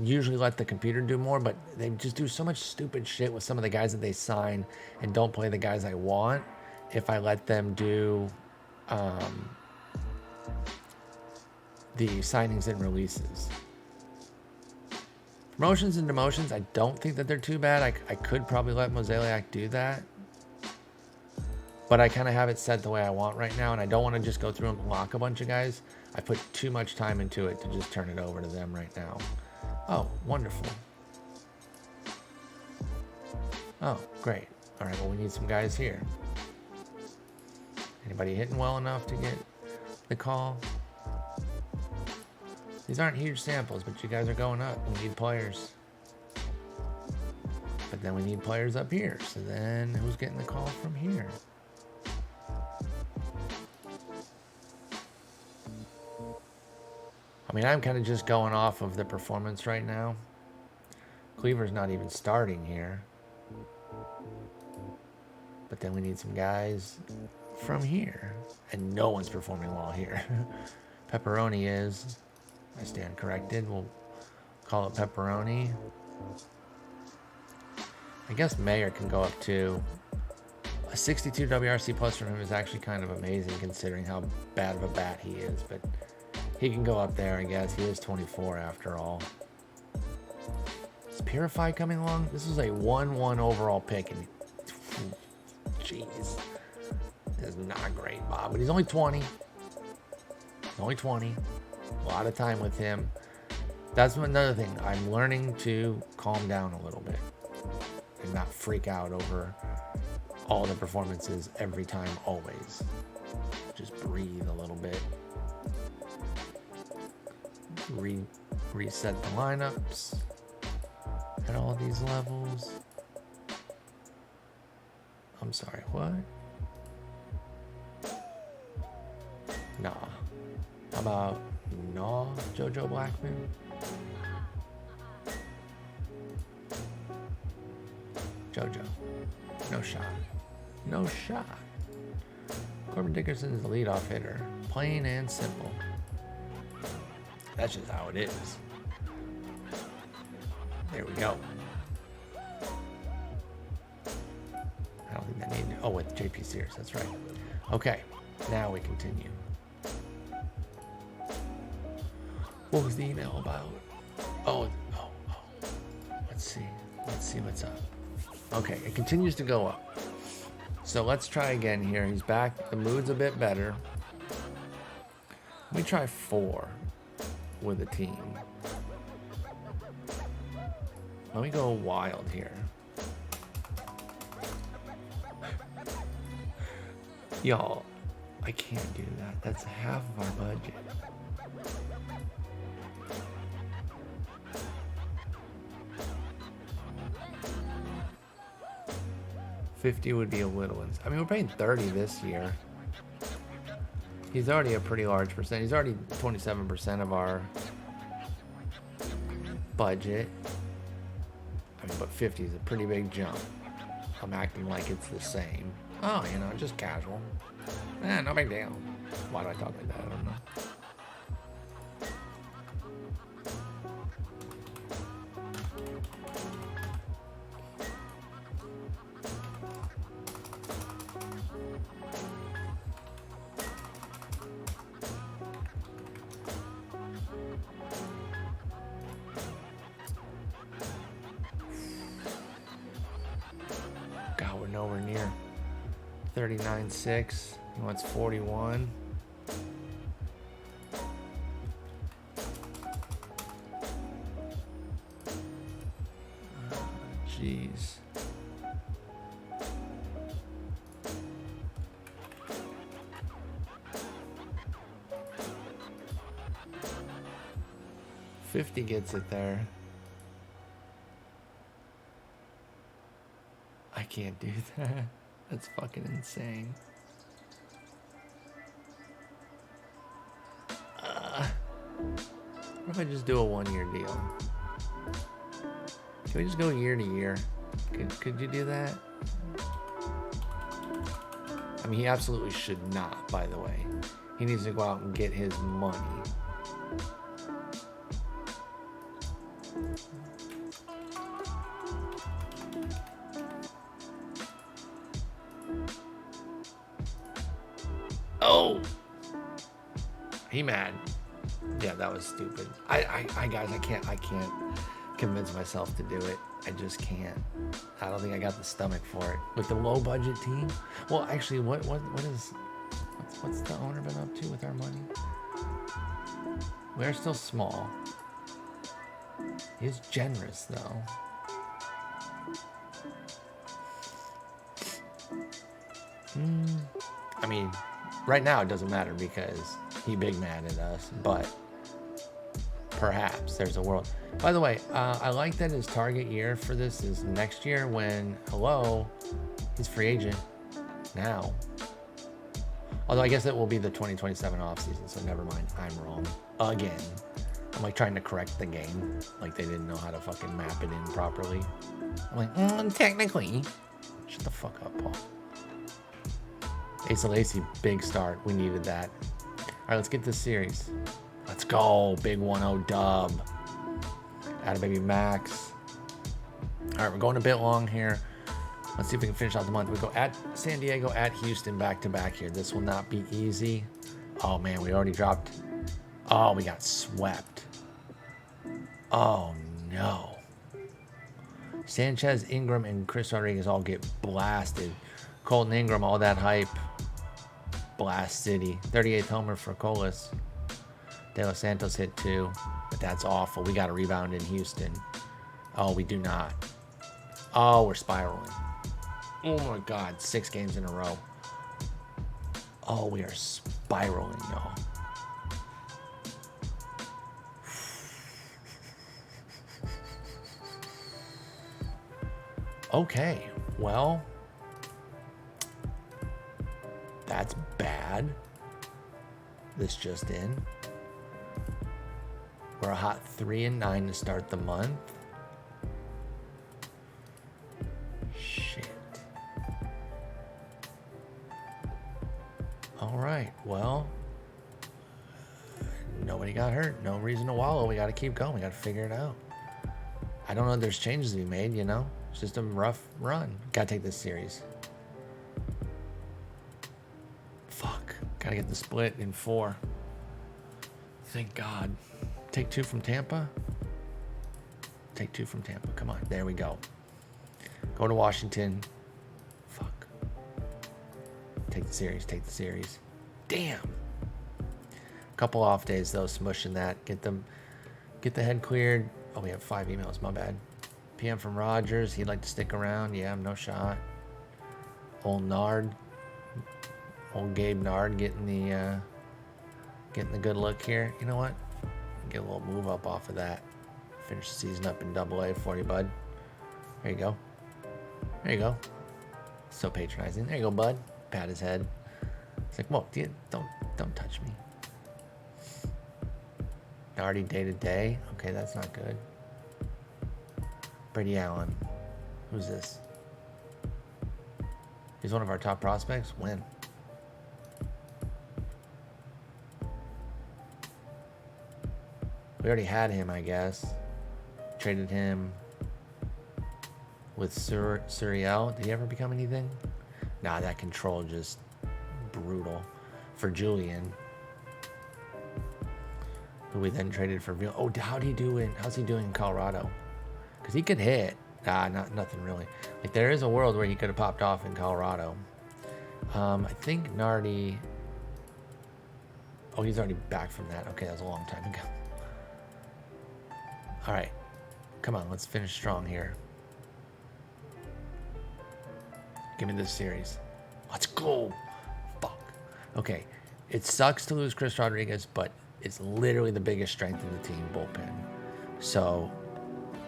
S1: usually let the computer do more, but they just do so much stupid shit with some of the guys that they sign and don't play the guys I want if I let them do the signings and releases. Promotions and demotions, I don't think that they're too bad. I could probably let Mozeliak do that. But I kind of have it set the way I want right now, and I don't want to just go through and lock a bunch of guys. I put too much time into it to just turn it over to them right now. Oh, wonderful. Oh, great. All right, well, we need some guys here. Anybody hitting well enough to get the call? These aren't huge samples, but you guys are going up. We need players. But then we need players up here. So then who's getting the call from here? I mean, I'm kind of just going off of the performance right now. Cleaver's not even starting here. But then we need some guys from here. And no one's performing well here. Pepperoni is. I stand corrected. We'll call it Pepperoni. I guess Meyer can go up too. A 62 WRC plus from him is actually kind of amazing considering how bad of a bat he is. But he can go up there, I guess. He is 24 after all. Is Purify coming along? This is a 1-1 overall pick. And jeez. This is not great, Bob. But he's only 20. He's only 20. A lot of time with him. That's another thing. I'm learning to calm down a little bit. And not freak out over all the performances every time, always. Just breathe a little bit. Reset the lineups at all these levels. I'm sorry, what? Nah. How about nah, JoJo Blackman? JoJo. No shot. No shot. Corbin Dickerson is the leadoff hitter. Plain and simple. That's just how it is. There we go. I don't think that needed. Oh, with JP Sears. That's right. Okay. Now we continue. What was the email about? Oh. Let's see. Let's see what's up. Okay. It continues to go up. So let's try again here. He's back. The mood's a bit better. Let me try 4 with a team. Let me go wild here. Y'all, I can't do that. That's half of our budget. $50 would be a little. I mean, we're paying $30 this year. He's already a pretty large percent. He's already 27% of our budget. I mean, but 50 is a pretty big jump. I'm acting like it's the same. Oh, you know, just casual. No big deal. Why do I talk like that? I don't know. God, we're nowhere near 39.6. He wants 41. Jeez. $50 gets it there. I can't do that. That's fucking insane. What if I just do a 1-year deal? Can we just go year to year? Could you do that? I mean, he absolutely should not, by the way. He needs to go out and get his money. Oh! He mad. Yeah, that was stupid. I guys, I can't convince myself to do it. I just can't. I don't think I got the stomach for it. With the low budget team? Well, actually, what's the owner been up to with our money? We're still small. He's generous though. I mean, right now it doesn't matter because he big mad at us, but perhaps there's a world. By the way, I like that his target year for this is next year when, he's free agent now. Although I guess it will be the 2027 offseason, so never mind. I'm wrong. Again. I'm like trying to correct the game. Like they didn't know how to fucking map it in properly. I'm like, technically. Shut the fuck up, Paul. Asa Lacy, big start. We needed that. All right, let's get this series. Let's go. Big 1-0 dub. Atta baby Max. All right, we're going a bit long here. Let's see if we can finish out the month. We go at San Diego, at Houston, back to back here. This will not be easy. Oh man, we already dropped. Oh, we got swept. Oh no. Sanchez, Ingram, and Chris Rodriguez all get blasted. Colton Ingram, all that hype. Blast City. 38th homer for Colas. De Los Santos hit 2, but that's awful. We got a rebound in Houston. Oh, we do not. Oh, we're spiraling. Oh my God, 6 games in a row. Oh, we are spiraling, y'all. Okay, well, that's bad. This just in. We're a hot 3-9 to start the month. Shit. All right, well, nobody got hurt. No reason to wallow. We got to keep going. We got to figure it out. I don't know if there's changes to be made, you know? It's just a rough run. Got to take this series. Fuck. Got to get the split in 4. Thank God. Take 2 from Tampa. Take 2 from Tampa. Come on. There we go. Go to Washington. Fuck. Take the series. Take the series. Damn. Couple off days though. Smushing that. Get the head cleared. Oh, we have 5 emails. My bad. PM from Rogers. He'd like to stick around. Yeah, no shot. Old Nard. Old Gabe Nard getting the good look here. You know what? Get a little move up off of that. Finish the season up in AA for you, bud. There you go. There you go. So patronizing. There you go, bud. Pat his head. It's like, whoa, don't touch me. Already day to day. Okay, that's not good. Brady Allen. Who's this? He's one of our top prospects. When? We already had him, I guess. Traded him with Suriel. Did he ever become anything? Nah, that control just brutal. For Julian, who we then traded for. Oh, how's he doing in Colorado? Because he could hit. Nothing really. Like, there is a world where he could have popped off in Colorado. I think Nardi. Oh, he's already back from that. Okay, that was a long time ago. All right, come on, let's finish strong here. Give me this series. Let's go. Fuck. Okay, it sucks to lose Chris Rodriguez, but it's literally the biggest strength in the team bullpen. So,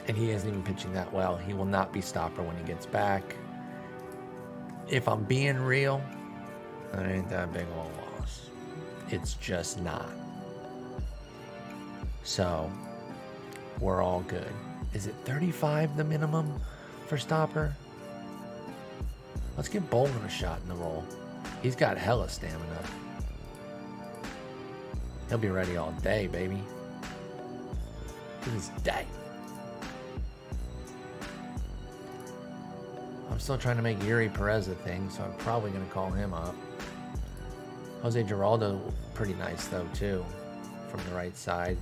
S1: and he isn't even pitching that well. He will not be stopper when he gets back. If I'm being real, that ain't that big of a loss. It's just not. So, we're all good. Is it 35 the minimum for stopper? Let's give Bolden a shot in the role. He's got hella stamina. He'll be ready all day, baby. To this day. I'm still trying to make Yuri Perez a thing, so I'm probably going to call him up. Jose Giraldo, pretty nice though, too, from the right side.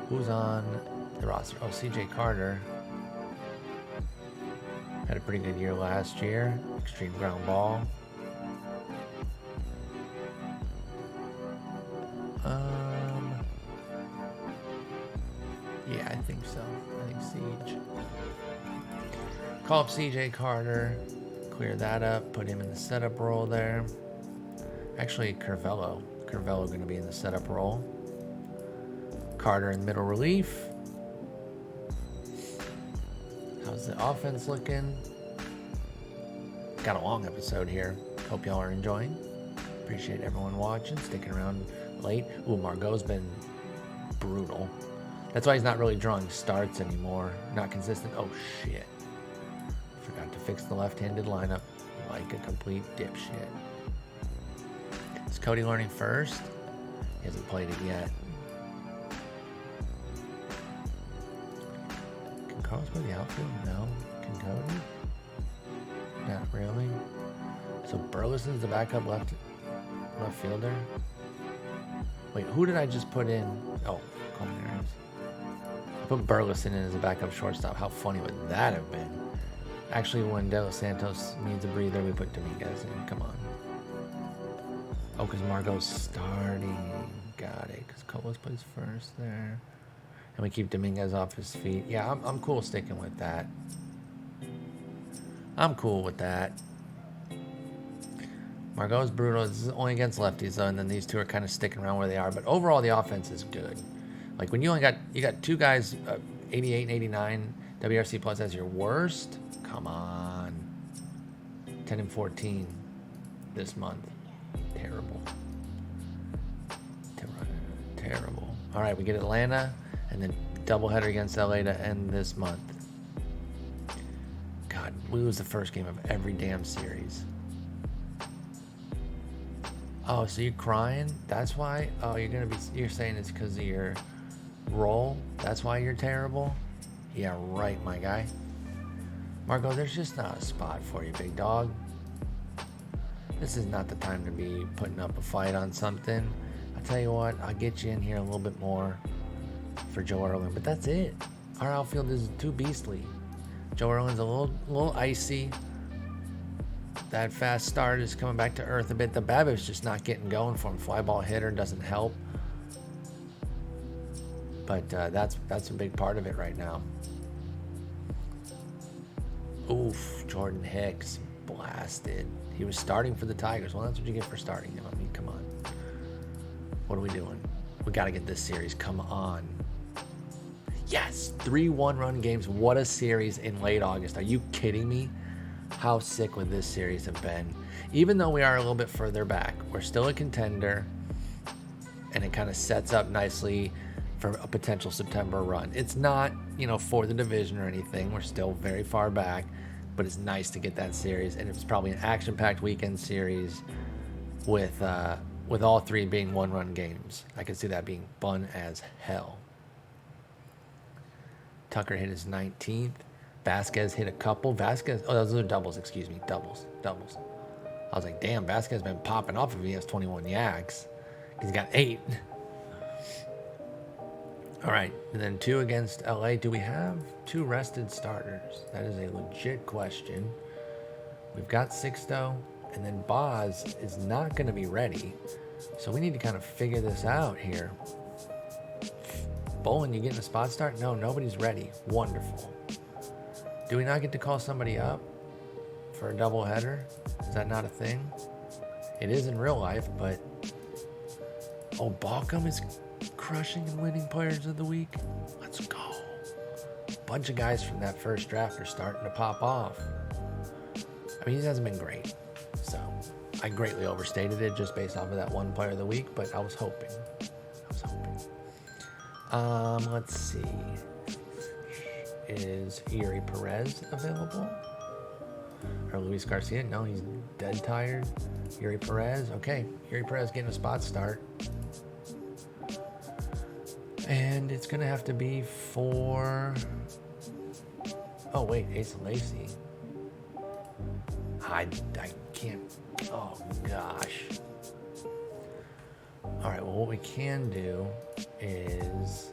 S1: Who's on the roster? Oh, CJ Carter. Had a pretty good year last year. Extreme ground ball. Yeah, I think so. I think Siege. Call up CJ Carter. Clear that up. Put him in the setup role there. Actually, Curvelo. Curvelo going to be in the setup role. Carter in middle relief. How's the offense looking? Got a long episode here. Hope y'all are enjoying. Appreciate everyone watching, sticking around late. Ooh, Margot's been brutal. That's why he's not really drawing starts anymore. Not consistent. Oh, shit. Forgot to fix the left-handed lineup like a complete dipshit. Is Cody learning first? He hasn't played it yet. Can Carlos play the outfield? No. Can Cody? Not really. So Burleson's the backup left fielder? Wait, who did I just put in? Oh, Colton Ingram. I put Burleson in as a backup shortstop. How funny would that have been? Actually, when De Los Santos needs a breather, we put Dominguez in. Come on. Oh, because Margot's starting. Got it. Because Colas plays first there. And we keep Dominguez off his feet. Yeah, I'm cool sticking with that. I'm cool with that. Margot's brutal. This is only against lefties, though, and then these two are kind of sticking around where they are. But overall, the offense is good. Like, when you got two guys, 88 and 89 WRC plus as your worst, come on. 10 and 14 this month. Terrible. Terrible. All right, we get Atlanta, and then doubleheader against LA to end this month. God, we lose the first game of every damn series. Oh, so you're crying? That's why? Oh, you're saying it's because of your role? That's why you're terrible? Yeah, right, my guy. Margot, there's just not a spot for you, big dog. This is not the time to be putting up a fight on something. I tell you what, I'll get you in here a little bit more for Joe Erlin, but that's it. Our outfield is too beastly. Joe Erlin's a little icy. That fast start is coming back to earth a bit. The BABIP's just not getting going for him. Fly ball hitter doesn't help. But that's a big part of it right now. Oof, Jordan Hicks blasted. He was starting for the Tigers. Well, that's what you get for starting him. I mean, come on. What are we doing? We got to get this series. Come on. Yes, 3 one-run games. What a series in late August. Are you kidding me? How sick would this series have been? Even though we are a little bit further back, we're still a contender, and it kind of sets up nicely for a potential September run. It's not, for the division or anything. We're still very far back, but it's nice to get that series, and it's probably an action-packed weekend series with all three being one-run games. I can see that being fun as hell. Tucker hit his 19th. Vasquez hit a couple. Those are doubles, excuse me. Doubles. I was like, damn, Vasquez has been popping off if he has 21 yaks. He's got 8. All right, and then 2 against LA. Do we have 2 rested starters? That is a legit question. We've got Sixto, and then Boz is not going to be ready. So we need to kind of figure this out here. Bolin, you getting a spot start? No, nobody's ready. Wonderful. Do we not get to call somebody up for a doubleheader? Is that not a thing? It is in real life, but... Oh, Balcom is crushing and winning players of the week. Let's go. A bunch of guys from that first draft are starting to pop off. I mean, he hasn't been great. So, I greatly overstated it just based off of that one player of the week, but I was hoping. Let's see. Is Yuri Perez available? Or Louise Garcia? No, he's dead tired. Yuri Perez. Okay, Yuri Perez getting a spot start. And it's going to have to be for... Oh, wait, Asa Lacy. I can't... Oh, gosh. All right, well, what we can do is...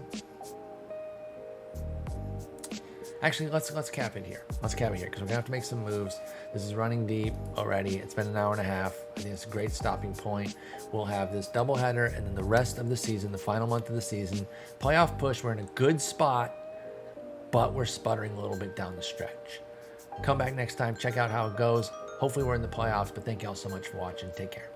S1: Actually, let's cap it here. Let's cap it here because we're going to have to make some moves. This is running deep already. It's been an hour and a half. I think it's a great stopping point. We'll have this doubleheader and then the rest of the season, the final month of the season. Playoff push, we're in a good spot, but we're sputtering a little bit down the stretch. Come back next time. Check out how it goes. Hopefully we're in the playoffs, but thank you all so much for watching. Take care.